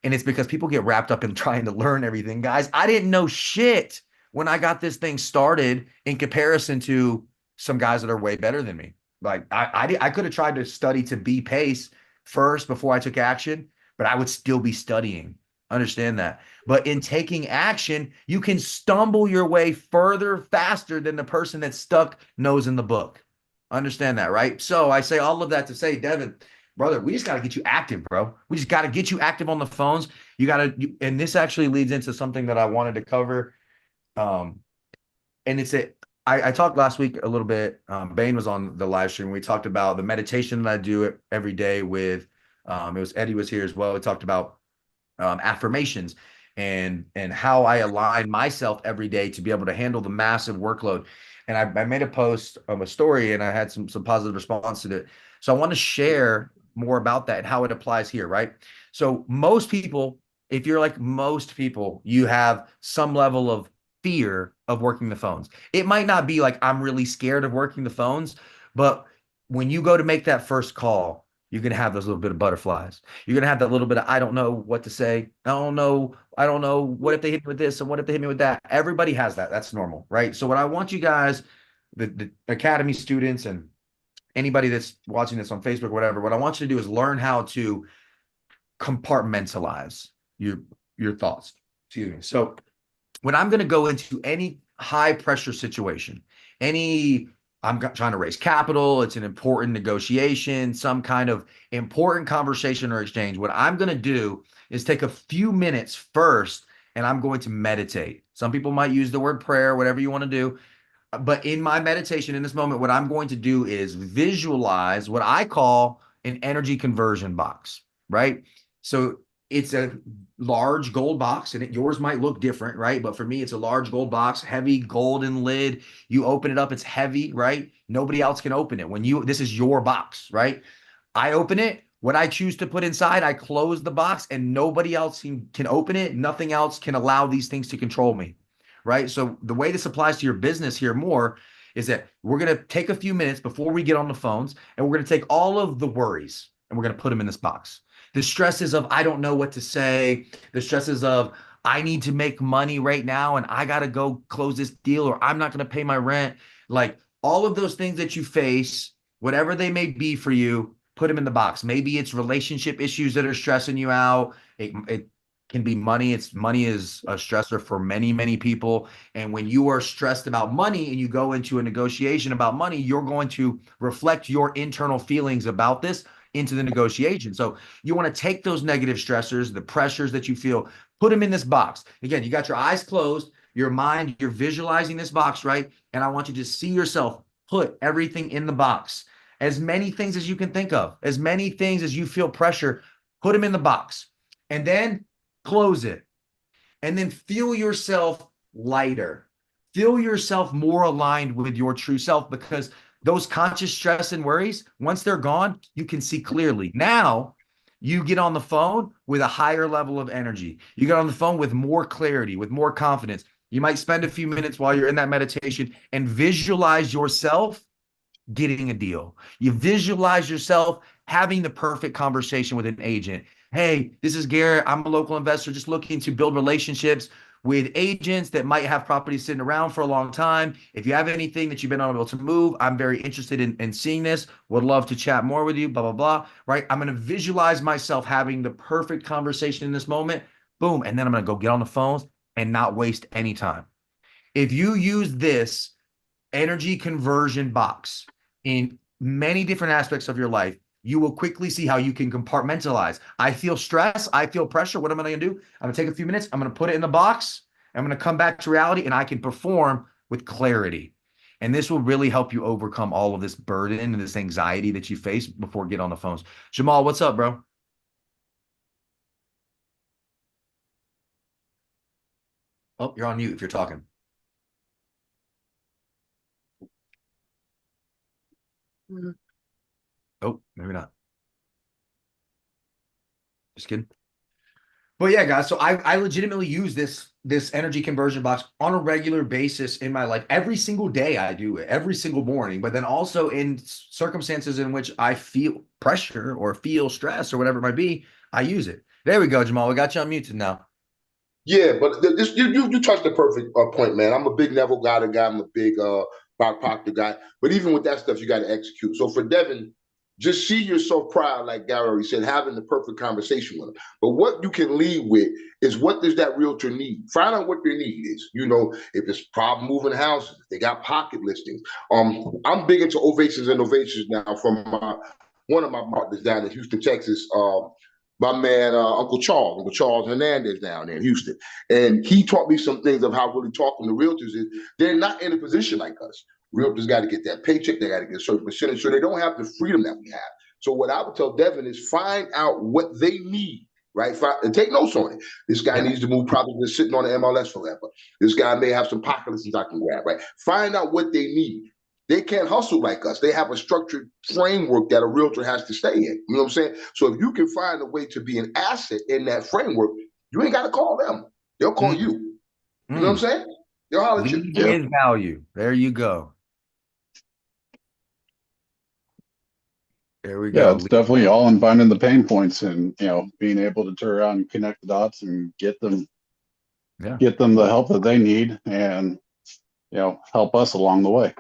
And it's because people get wrapped up in trying to learn everything. Guys, I didn't know shit when I got this thing started in comparison to some guys that are way better than me. Like I could have tried to study to be pace first before I took action, but I would still be studying. Understand that. But in taking action, you can stumble your way further faster than the person that's stuck nose in the book. Understand that, right? So I say all of that to say, Devin, brother, we just got to get you active, bro. We just got to get you active on the phones. You got to, and this actually leads into something that I wanted to cover. Um, and I talked last week a little bit. Bain was on the live stream. We talked about the meditation that I do every day with, it was Eddie was here as well. We talked about affirmations and how I align myself every day to be able to handle the massive workload. And I made a post of a story and I had some positive response to it. So I want to share more about that and how it applies here, right? So most people, if you're like most people, you have some level of fear of working the phones. It might not be like I'm really scared of working the phones, but when you go to make that first call, you're gonna have those little bit of butterflies. You're gonna have that little bit of I don't know what to say. I don't know. I don't know. What if they hit me with this and what if they hit me with that? Everybody has that. That's normal, right? So what I want you guys, the academy students and anybody that's watching this on Facebook, whatever, what I want you to do is learn how to compartmentalize your thoughts. Excuse me. So when I'm going to go into any high pressure situation, I'm trying to raise capital, it's an important negotiation, some kind of important conversation or exchange. What I'm going to do is take a few minutes first and I'm going to meditate. Some people might use the word prayer, whatever you want to do. But in my meditation in this moment, what I'm going to do is visualize what I call an energy conversion box, right? So it's a large gold box and yours might look different, right? But for me, it's a large gold box, heavy golden lid. You open it up, it's heavy, right? Nobody else can open it. This is your box, right? I open it. What I choose to put inside, I close the box and nobody else can open it. Nothing else can allow these things to control me, right? So the way this applies to your business here more is that we're going to take a few minutes before we get on the phones and we're going to take all of the worries and we're going to put them in this box. The stresses of, I don't know what to say, the stresses of, I need to make money right now and I got to go close this deal or I'm not going to pay my rent. Like all of those things that you face, whatever they may be for you, put them in the box. Maybe it's relationship issues that are stressing you out. can be money. Money is a stressor for many, many people. And when you are stressed about money and you go into a negotiation about money, you're going to reflect your internal feelings about this into the negotiation. So you want to take those negative stressors, the pressures that you feel, put them in this box. Again, you got your eyes closed, your mind, you're visualizing this box, right? And I want you to see yourself put everything in the box. As many things as you can think of, as many things as you feel pressure, put them in the box. And then close it. And then feel yourself lighter. Feel yourself more aligned with your true self, because those conscious stress and worries, once they're gone, you can see clearly. Now you get on the phone with a higher level of energy. You get on the phone with more clarity, with more confidence. You might spend a few minutes while you're in that meditation and visualize yourself getting a deal. You visualize yourself having the perfect conversation with an agent. Hey, this is Garrett. I'm a local investor just looking to build relationships with agents that might have properties sitting around for a long time. If you have anything that you've been unable to move, I'm very interested in seeing this. Would love to chat more with you, blah, blah, blah, right? I'm going to visualize myself having the perfect conversation in this moment. Boom. And then I'm going to go get on the phones and not waste any time. If you use this energy conversion box in many different aspects of your life, you will quickly see how you can compartmentalize. I feel stress. I feel pressure. What am I going to do? I'm going to take a few minutes. I'm going to put it in the box. I'm going to come back to reality, and I can perform with clarity. And this will really help you overcome all of this burden and this anxiety that you face before getting on the phones. Jamal, what's up, bro? Oh, you're on mute if you're talking. Oh, maybe not. Just kidding. But yeah, guys, so I legitimately use this energy conversion box on a regular basis in my life. Every single day I do it, every single morning, but then also in circumstances in which I feel pressure or feel stress or whatever it might be, I use it. There we go, Jamal. We got you unmuted now. Yeah, but you touched the perfect point, man. I'm a big Neville Goddard guy. I'm a big Bob Proctor guy. But even with that stuff, you got to execute. So for Devin, just see yourself proud, like Gary already said, having the perfect conversation with him. But what you can lead with is, what does that realtor need? Find out what their need is. You know, if it's problem moving houses, if they got pocket listings. I'm big into ovations and novations now from one of my partners down in Houston, Texas. My man, Uncle Charles Hernandez down there in Houston. And he taught me some things of how really talking to realtors is. They're not in a position like us. Realtors got to get that paycheck. They got to get a certain percentage. So they don't have the freedom that we have. So what I would tell Devin is, find out what they need, right? And take notes on it. This guy needs to move property that's sitting on the MLS forever. This guy may have some pocket listings I can grab, right? Find out what they need. They can't hustle like us. They have a structured framework that a realtor has to stay in. You know what I'm saying? So if you can find a way to be an asset in that framework, you ain't got to call them. They'll call you. You know what I'm saying? They'll holler at you. Lead value. There you go. There we go. Yeah, it's definitely all in finding the pain points and, you know, being able to turn around and connect the dots and get them the help that they need, and, you know, help us along the way.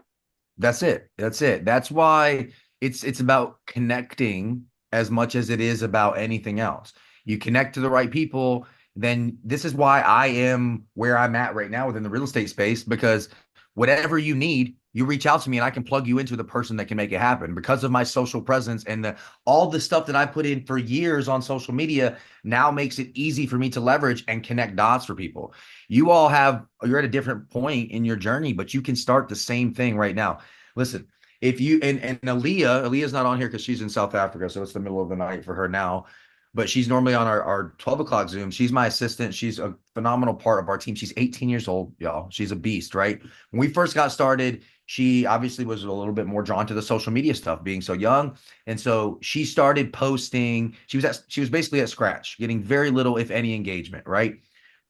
That's it. That's it. That's why it's about connecting as much as it is about anything else. You connect to the right people, then this is why I am where I'm at right now within the real estate space, because whatever you need, you reach out to me and I can plug you into the person that can make it happen, because of my social presence and all the stuff that I put in for years on social media now makes it easy for me to leverage and connect dots for people. You're at a different point in your journey, but you can start the same thing right now. Listen, if you, and Aaliyah's not on here because she's in South Africa, so it's the middle of the night for her now, but she's normally on our 12 o'clock Zoom. She's my assistant. She's a phenomenal part of our team. She's 18 years old, y'all. She's a beast, right? When we first got started, she obviously was a little bit more drawn to the social media stuff, being so young. And so she started posting. She was basically at scratch, getting very little, if any, engagement, right?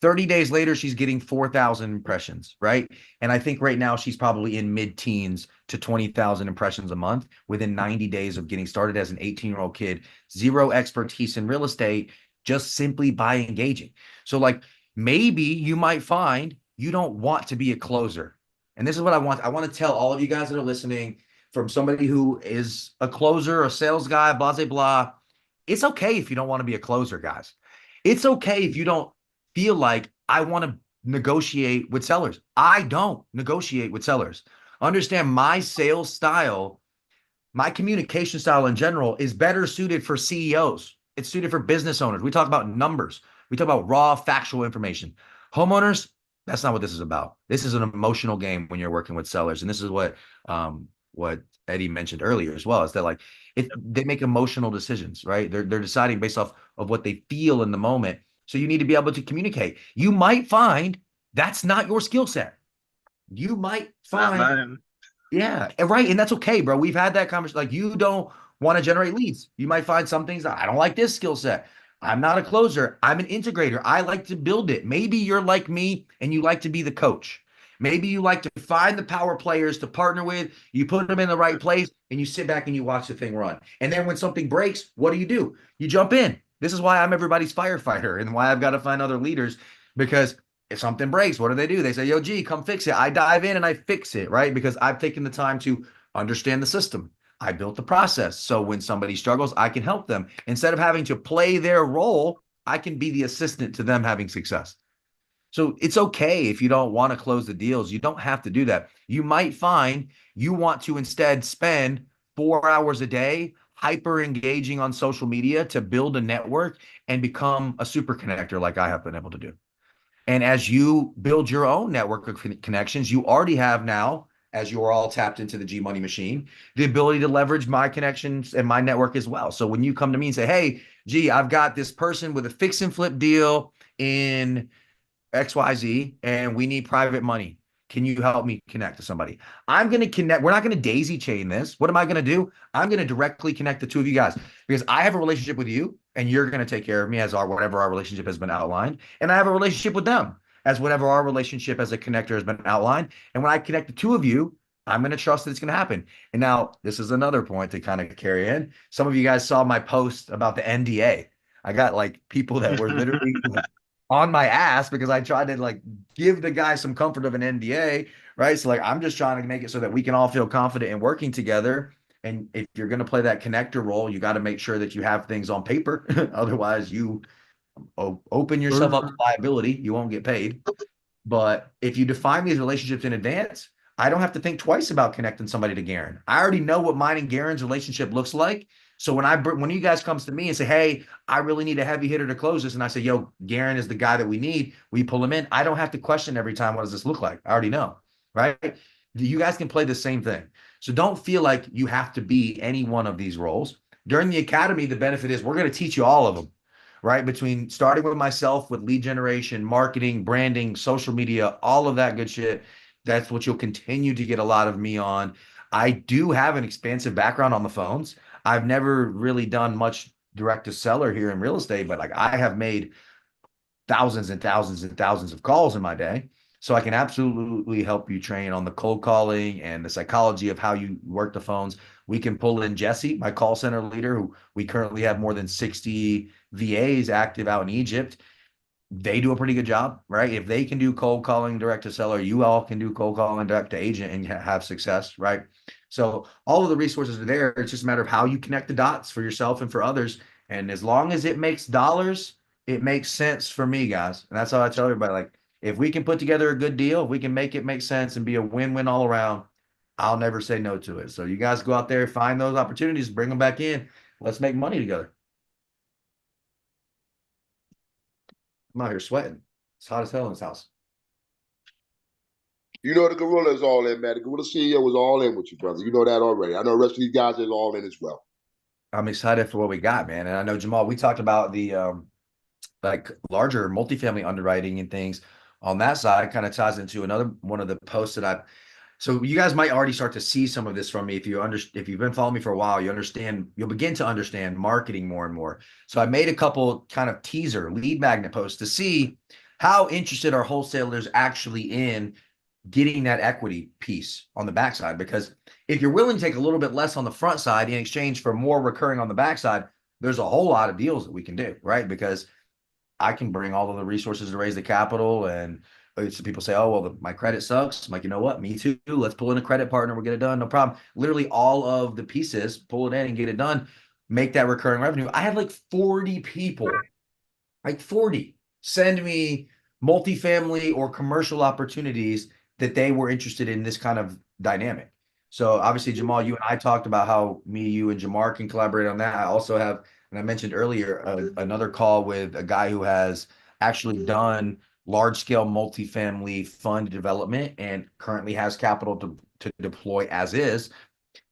30 days later, she's getting 4,000 impressions, right? And I think right now she's probably in mid-teens to 20,000 impressions a month within 90 days of getting started as an 18-year-old kid, zero expertise in real estate, just simply by engaging. So like, maybe you might find you don't want to be a closer. And this is what I want. I want to tell all of you guys that are listening, from somebody who is a closer, a sales guy, blah, blah, blah. It's okay if you don't want to be a closer, guys. It's okay if you don't feel like I want to negotiate with sellers. I don't negotiate with sellers. Understand my sales style, my communication style in general is better suited for CEOs. It's suited for business owners. We talk about numbers. We talk about raw factual information. Homeowners, that's not what this is about. This is an emotional game when you're working with sellers. And this is what Eddie mentioned earlier as well, is that like they make emotional decisions, right? They're deciding based off of what they feel in the moment. So you need to be able to communicate. You might find that's not your skill set. You might Not find mine. yeah, right. And that's okay, bro. We've had that conversation. Like, you don't want to generate leads. You might find some things that I don't like this skill set. I'm not a closer. I'm an integrator. I like to build it. Maybe you're like me and you like to be the coach. Maybe you like to find the power players to partner with. You put them in the right place and you sit back and you watch the thing run. And then when something breaks, what do? You jump in. This is why I'm everybody's firefighter and why I've got to find other leaders, because if something breaks, what do? They say, yo, G, come fix it. I dive in and I fix it, right? Because I've taken the time to understand the system. I built the process. So when somebody struggles, I can help them. Instead of having to play their role, I can be the assistant to them having success. So it's okay if you don't want to close the deals. You don't have to do that. You might find you want to instead spend 4 hours a day hyper engaging on social media to build a network and become a super connector like I have been able to do. And as you build your own network of connections, you already have now, as you are all tapped into the G Money machine, the ability to leverage my connections and my network as well. So when you come to me and say, hey, G, I've got this person with a fix and flip deal in XYZ and we need private money. Can you help me connect to somebody? I'm going to connect. We're not going to daisy chain this. What am I going to do? I'm going to directly connect the two of you guys because I have a relationship with you and you're going to take care of me as whatever our relationship has been outlined. And I have a relationship with them as whatever our relationship as a connector has been outlined. And when I connect the two of you, I'm going to trust that it's going to happen. And now this is another point to kind of carry in. Some of you guys saw my post about the NDA. I got like people that were literally on my ass because I tried to like give the guy some comfort of an NDA, right? So like I'm just trying to make it so that we can all feel confident in working together. And if you're going to play that connector role, you got to make sure that you have things on paper. Otherwise, you open yourself up to liability. You won't get paid. But if you define these relationships in advance, I don't have to think twice about connecting somebody to Garen. I already know what mine and Garen's relationship looks like. So when you guys comes to me and say, hey, I really need a heavy hitter to close this, and I say, yo, Garen is the guy that we need, we pull him in. I don't have to question every time, what does this look like? I already know, right? You guys can play the same thing. So don't feel like you have to be any one of these roles. During the academy, the benefit is we're going to teach you all of them, right? Between starting with myself with lead generation, marketing, branding, social media, all of that good shit. That's what you'll continue to get a lot of me on. I do have an expansive background on the phones. I've never really done much direct to seller here in real estate, but like I have made thousands and thousands and thousands of calls in my day. So I can absolutely help you train on the cold calling and the psychology of how you work the phones. We can pull in Jesse, my call center leader, who we currently have more than 60 VAs active out in Egypt. They do a pretty good job, right? If they can do cold calling direct to seller, you all can do cold calling direct to agent and have success, right? So all of the resources are there. It's just a matter of how you connect the dots for yourself and for others. And as long as it makes dollars, it makes sense for me, guys. And that's how I tell everybody, like, if we can put together a good deal, if we can make it make sense and be a win-win all around, I'll never say no to it. So you guys go out there, find those opportunities, bring them back in. Let's make money together. I'm out here sweating. It's hot as hell in this house. You know the gorilla is all in, man. The gorilla CEO is all in with you, brother. You know that already. I know the rest of these guys is all in as well. I'm excited for what we got, man. And I know Jamal, we talked about the like larger multifamily underwriting and things on that side. Kind of ties into another one of the posts that I've. So you guys might already start to see some of this from me if you've been following me for a while. You'll begin to understand marketing more and more. So I made a couple kind of teaser lead magnet posts to see how interested are wholesalers actually in getting that equity piece on the backside. Because if you're willing to take a little bit less on the front side in exchange for more recurring on the backside, there's a whole lot of deals that we can do, right? Because I can bring all of the resources to raise the capital. And so people say, oh, well, my credit sucks. I'm like, you know what? Me too. Let's pull in a credit partner. We'll get it done. No problem. Literally all of the pieces, pull it in and get it done. Make that recurring revenue. I had like 40 people, like 40 send me multifamily or commercial opportunities that they were interested in this kind of dynamic. So obviously, Jamal, you and I talked about how me, you, and Jamar can collaborate on that. I also have, and I mentioned earlier, another call with a guy who has actually done large scale multifamily fund development and currently has capital to deploy as is.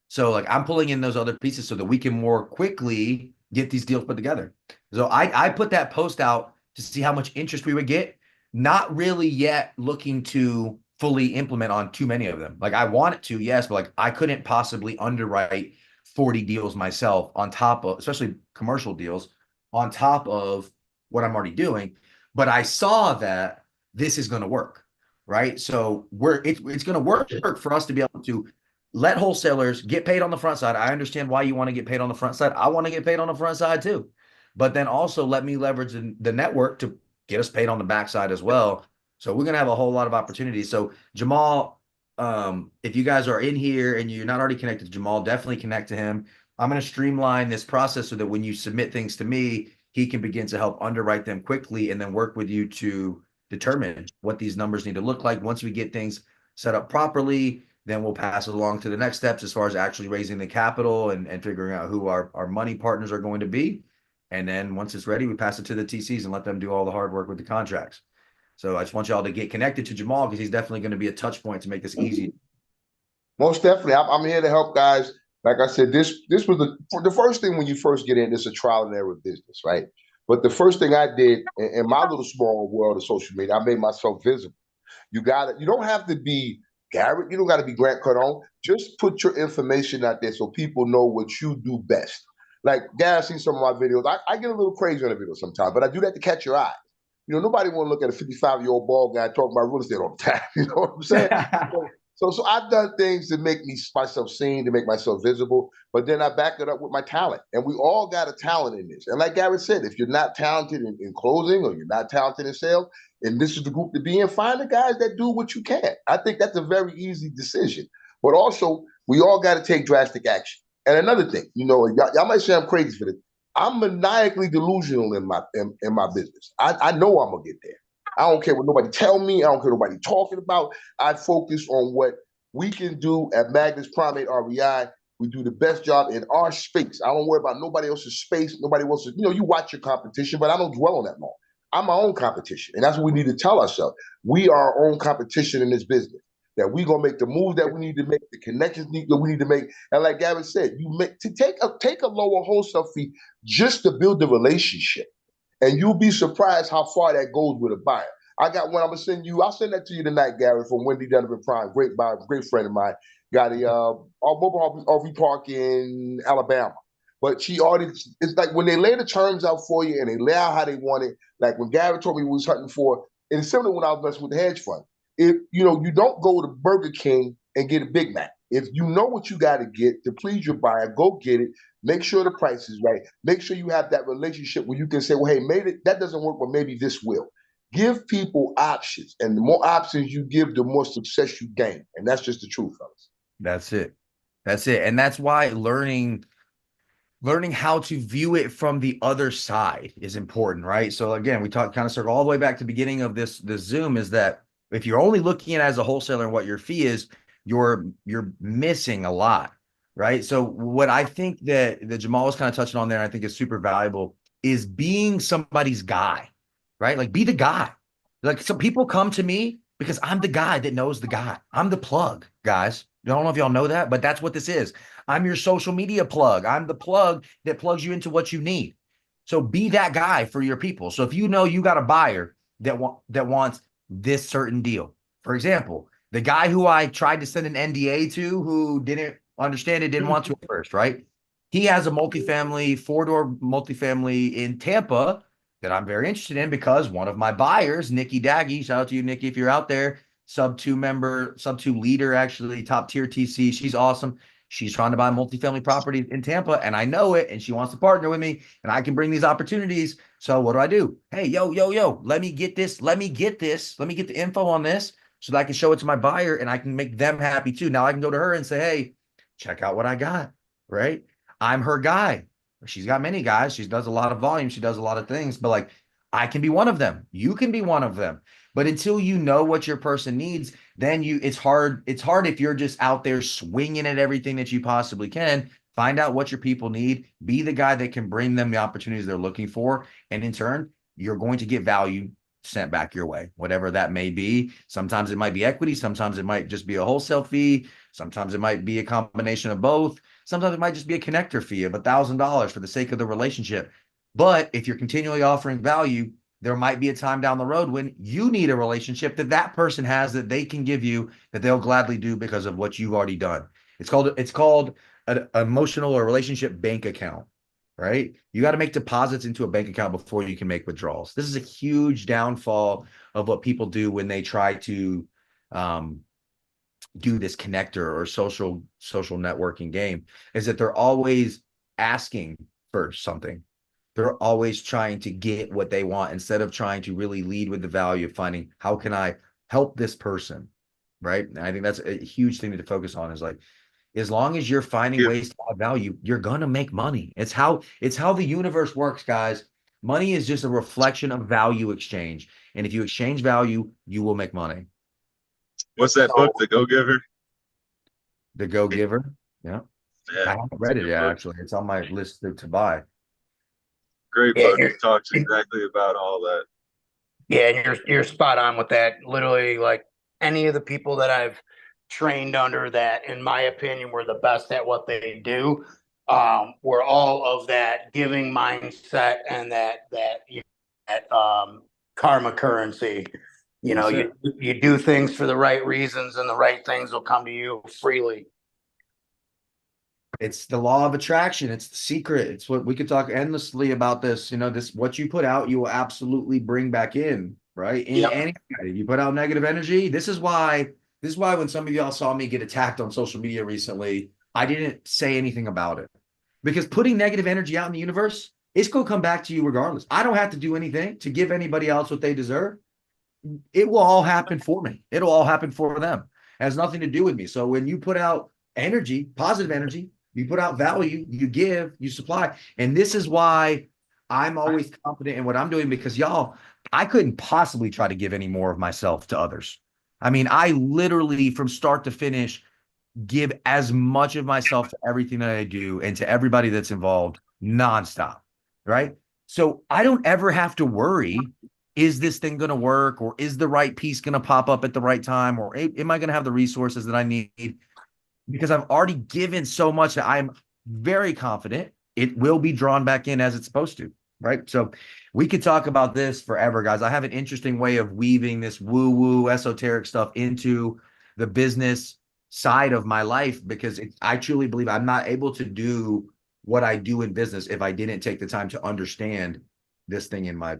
So like I'm pulling in those other pieces so that we can more quickly get these deals put together. So I put that post out to see how much interest we would get, not really yet looking to fully implement on too many of them. Like I want it to, yes, but like I couldn't possibly underwrite 40 deals myself on top of, especially commercial deals, on top of what I'm already doing. But I saw that this is going to work, right? So it's going to work for us to be able to let wholesalers get paid on the front side. I understand why you want to get paid on the front side. I want to get paid on the front side too. But then also let me leverage the network to get us paid on the backside as well. So we're going to have a whole lot of opportunities. So Jamal, if you guys are in here and you're not already connected to Jamal, definitely connect to him. I'm going to streamline this process so that when you submit things to me, he can begin to help underwrite them quickly and then work with you to determine what these numbers need to look like. Once we get things set up properly, then we'll pass it along to the next steps as far as actually raising the capital and figuring out who our money partners are going to be. And then once it's ready, we pass it to the TCs and let them do all the hard work with the contracts. So I just want y'all to get connected to Jamal because he's definitely going to be a touch point to make this easy. Most definitely. I'm here to help guys. Like I said, this was the first thing when you first get in, it's a trial and error business, right? But the first thing I did in my little small world of social media, I made myself visible. You don't have to be Garrett, you don't got to be Grant Cardone. Just put your information out there so people know what you do best. Like Garrett seen some of my videos. I get a little crazy on the video sometimes, but I do that to catch your eye. You know, nobody want to look at a 55-year-old bald guy talking about real estate all the time. You know what I'm saying? So I've done things to make myself seen, to make myself visible, but then I back it up with my talent. And we all got a talent in this. And like Garrett said, if you're not talented in closing or you're not talented in sales, and this is the group to be in, find the guys that do what you can. I think that's a very easy decision. But also, we all got to take drastic action. And another thing, you know, y'all might say I'm crazy for this. I'm maniacally delusional in my business. I know I'm gonna get there. I don't care what nobody tell me. I don't care what nobody talking about. I focus on what we can do at Magnus Primate REI. We do the best job in our space. I don't worry about nobody else's space. Nobody else's, you know, you watch your competition, but I don't dwell on that long. I'm my own competition. And that's what we need to tell ourselves. We are our own competition in this business. That we're gonna make the moves that we need to make, the connections that we need to make. And like Gavin said, take a lower wholesale fee just to build the relationship. And you'll be surprised how far that goes with a buyer. I got one I'm gonna send you. I'll send that to you tonight, Gary, from Wendy Donovan Prime. Great buyer, great friend of mine. Got a mobile RV park in Alabama. But she already, it's like when they lay the terms out for you and they lay out how they want it, like when Gary told me he was hunting for, and it's similar when I was messing with the hedge fund. If you know, you don't go to Burger King and get a Big Mac. If you know what you got to get to please your buyer, go get it. Make sure the price is right. Make sure you have that relationship where you can say, well, hey, maybe that doesn't work, but maybe this will. Give people options. And the more options you give, the more success you gain. And that's just the truth, fellas. That's it. That's it. And that's why learning how to view it from the other side is important, right? So again, we talk kind of circle all the way back to the beginning of this Zoom is that if you're only looking at it as a wholesaler and what your fee is, you're missing a lot, right? So what I think that Jamal was kind of touching on there, I think is super valuable, is being somebody's guy, right? Like be the guy. Like some people come to me because I'm the guy that knows the guy. I'm the plug, guys. I don't know if y'all know that, but that's what this is. I'm your social media plug. I'm the plug that plugs you into what you need. So be that guy for your people. So if you know you got a buyer that wants this certain deal, for example, the guy who I tried to send an NDA to who didn't understand it, didn't want to at first, right? He has a multifamily, 4-door multifamily in Tampa that I'm very interested in because one of my buyers, Nikki Daggy, shout out to you, Nikki, if you're out there, sub 2 leader, actually, top tier TC. She's awesome. She's trying to buy multifamily property in Tampa, and I know it, and she wants to partner with me, and I can bring these opportunities. So what do? Hey, yo, let me get this. Let me get the info on this so that I can show it to my buyer, and I can make them happy too. Now I can go to her and say, hey, check out what I got, right? I'm her guy. She's got many guys. She does a lot of volume. She does a lot of things, but like, I can be one of them. You can be one of them. But until you know what your person needs, then it's hard. It's hard if you're just out there swinging at everything that you possibly can. Find out what your people need. Be the guy that can bring them the opportunities they're looking for. And in turn, you're going to get value sent back your way, whatever that may be. Sometimes it might be equity. Sometimes it might just be a wholesale fee. Sometimes it might be a combination of both. Sometimes it might just be a connector fee of $1,000 for the sake of the relationship. But if you're continually offering value, there might be a time down the road when you need a relationship that that person has that they can give you that they'll gladly do because of what you've already done. It's called an emotional or relationship bank account, right? You got to make deposits into a bank account before you can make withdrawals. This is a huge downfall of what people do when they try to do this connector or social networking game, is that they're always asking for something. They're always trying to get what they want instead of trying to really lead with the value of finding, how can I help this person, right? And I think that's a huge thing to focus on, is like, as long as you're finding ways to add value, you're gonna make money. It's how the universe works, guys. Money is just a reflection of value exchange. And if you exchange value, you will make money. What's that book, The Go Giver? The Go Giver. Yeah. I Yeah, haven't read it yet, actually. It's on my list to buy. great Yeah, book. It talks exactly about all that. Yeah, and you're spot on with that. Literally, like any of the people that I've trained under that, in my opinion, were the best at what they do. Were all of that giving mindset and that karma currency. You know, That's you do things for the right reasons, and the right things will come to you freely. It's the law of attraction. It's the secret. It's what we could talk endlessly about this. You know, this, what you put out, you will absolutely bring back in, right? In Yep. anything. You put out negative energy. This is why when some of y'all saw me get attacked on social media recently, I didn't say anything about it. Because putting negative energy out in the universe, it's going to come back to you regardless. I don't have to do anything to give anybody else what they deserve. It will all happen for me. It'll all happen for them. It has nothing to do with me. So when you put out energy, positive energy, you put out value, you give, you supply. And this is why I'm always confident in what I'm doing, because y'all, I couldn't possibly try to give any more of myself to others. I mean, I literally, from start to finish, give as much of myself to everything that I do and to everybody that's involved nonstop, right? So I don't ever have to worry, is this thing going to work, or is the right piece going to pop up at the right time, or am I going to have the resources that I need? Because I've already given so much that I'm very confident it will be drawn back in as it's supposed to, right? So we could talk about this forever, guys. I have an interesting way of weaving this woo-woo esoteric stuff into the business side of my life, because I truly believe I'm not able to do what I do in business if I didn't take the time to understand this thing in my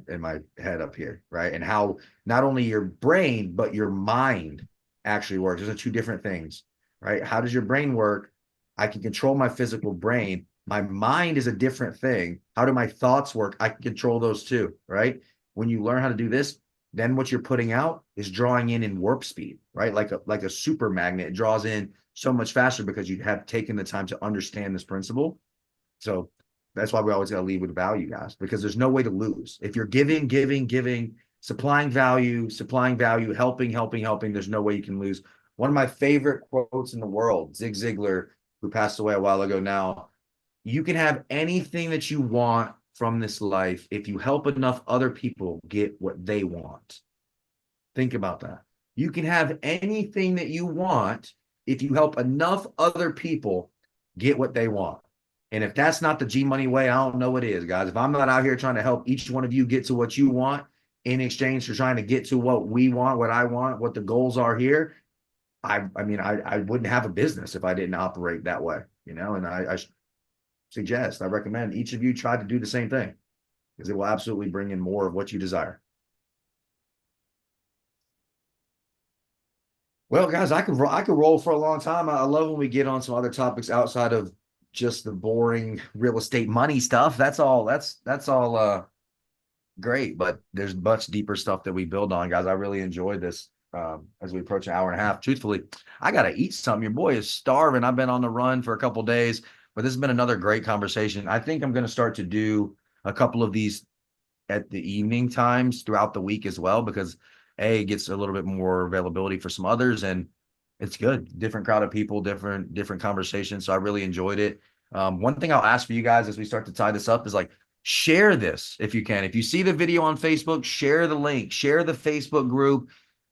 head up here, right? And how not only your brain, but your mind actually works. Those are two different things, right? How does your brain work? I can control my physical brain. My mind is a different thing. How do my thoughts work? I can control those too, right? When you learn how to do this, then what you're putting out is drawing in warp speed, right? Like a super magnet, it draws in so much faster because you have taken the time to understand this principle. So that's why we always got to lead with value, guys, because there's no way to lose. If you're giving, supplying value, helping, there's no way you can lose. One of my favorite quotes in the world, Zig Ziglar, who passed away a while ago now, you can have anything that you want from this life if you help enough other people get what they want. Think about that. You can have anything that you want if you help enough other people get what they want. And if that's not the G Money way, I don't know what is, guys. If I'm not out here trying to help each one of you get to what you want in exchange for trying to get to what we want, what I want, what the goals are here, I mean, I wouldn't have a business if I didn't operate that way, you know. And I recommend each of you try to do the same thing, because it will absolutely bring in more of what you desire. Well, guys, I could roll for a long time. I love when we get on some other topics outside of just the boring real estate money stuff. That's all great, but there's much deeper stuff that we build on, guys. I really enjoyed this. As we approach an hour and a half. Truthfully, I got to eat something. Your boy is starving. I've been on the run for a couple of days, but this has been another great conversation. I think I'm going to start to do a couple of these at the evening times throughout the week as well, because it gets a little bit more availability for some others, and it's good. Different crowd of people, different conversations. So I really enjoyed it. One thing I'll ask for you guys as we start to tie this up is like, share this if you can. If you see the video on Facebook, share the link, share the Facebook group.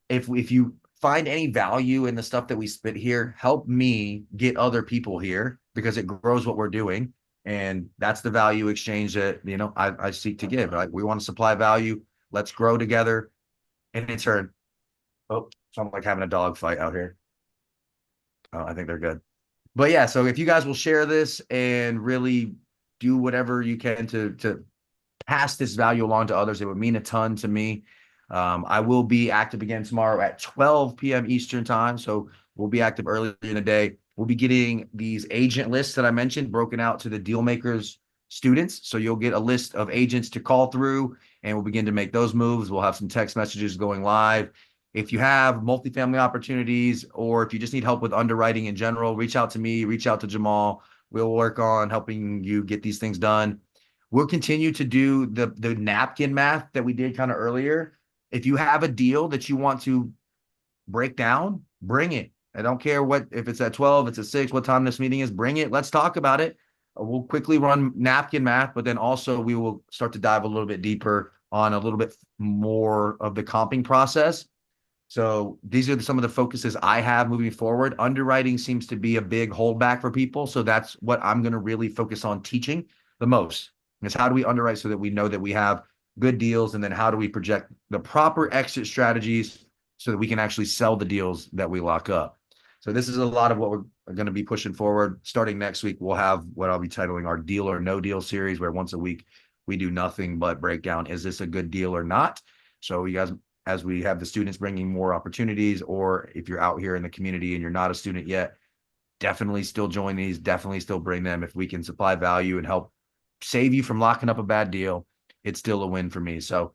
If you find any value in the stuff that we spit here, help me get other people here, because it grows what we're doing. And that's the value exchange that, I seek to give. Like, we want to supply value. Let's grow together. And in turn, oh, so I'm like having a dog fight out here. Oh, I think they're good. But yeah, so if you guys will share this and really do whatever you can to pass this value along to others, it would mean a ton to me. I will be active again tomorrow at 12 p.m. Eastern time. So we'll be active earlier in the day. We'll be getting these agent lists that I mentioned broken out to the deal makers students. So you'll get a list of agents to call through, and we'll begin to make those moves. We'll have some text messages going live. If you have multifamily opportunities, or if you just need help with underwriting in general, reach out to me, reach out to Jamal. We'll work on helping you get these things done. We'll continue to do the napkin math that we did kind of earlier. If you have a deal that you want to break down, bring it. I don't care if it's at 12, it's at 6, what time this meeting is, bring it. Let's talk about it. We'll quickly run napkin math, but then also we will start to dive a little bit deeper on a little bit more of the comping process. So these are some of the focuses I have moving forward. Underwriting seems to be a big holdback for people. So that's what I'm going to really focus on teaching the most, is how do we underwrite so that we know that we have good deals, and then how do we project the proper exit strategies so that we can actually sell the deals that we lock up. So this is a lot of what we're going to be pushing forward. Starting next week, we'll have what I'll be titling our Deal or No Deal series, where once a week we do nothing but break down, is this a good deal or not? So you guys, as we have the students bringing more opportunities, or if you're out here in the community and you're not a student yet, definitely still join these, definitely still bring them. If we can supply value and help save you from locking up a bad deal, it's still a win for me. So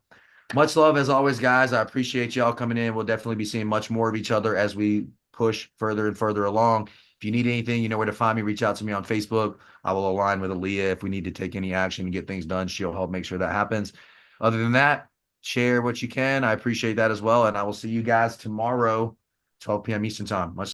much love as always, guys. I appreciate y'all coming in. We'll definitely be seeing much more of each other as we push further and further along. If you need anything, you know where to find me. Reach out to me on Facebook. I will align with Aaliyah if we need to take any action and get things done. She'll help make sure that happens. Other than that, share what you can. I appreciate that as well. And I will see you guys tomorrow, 12 p.m. Eastern time. Much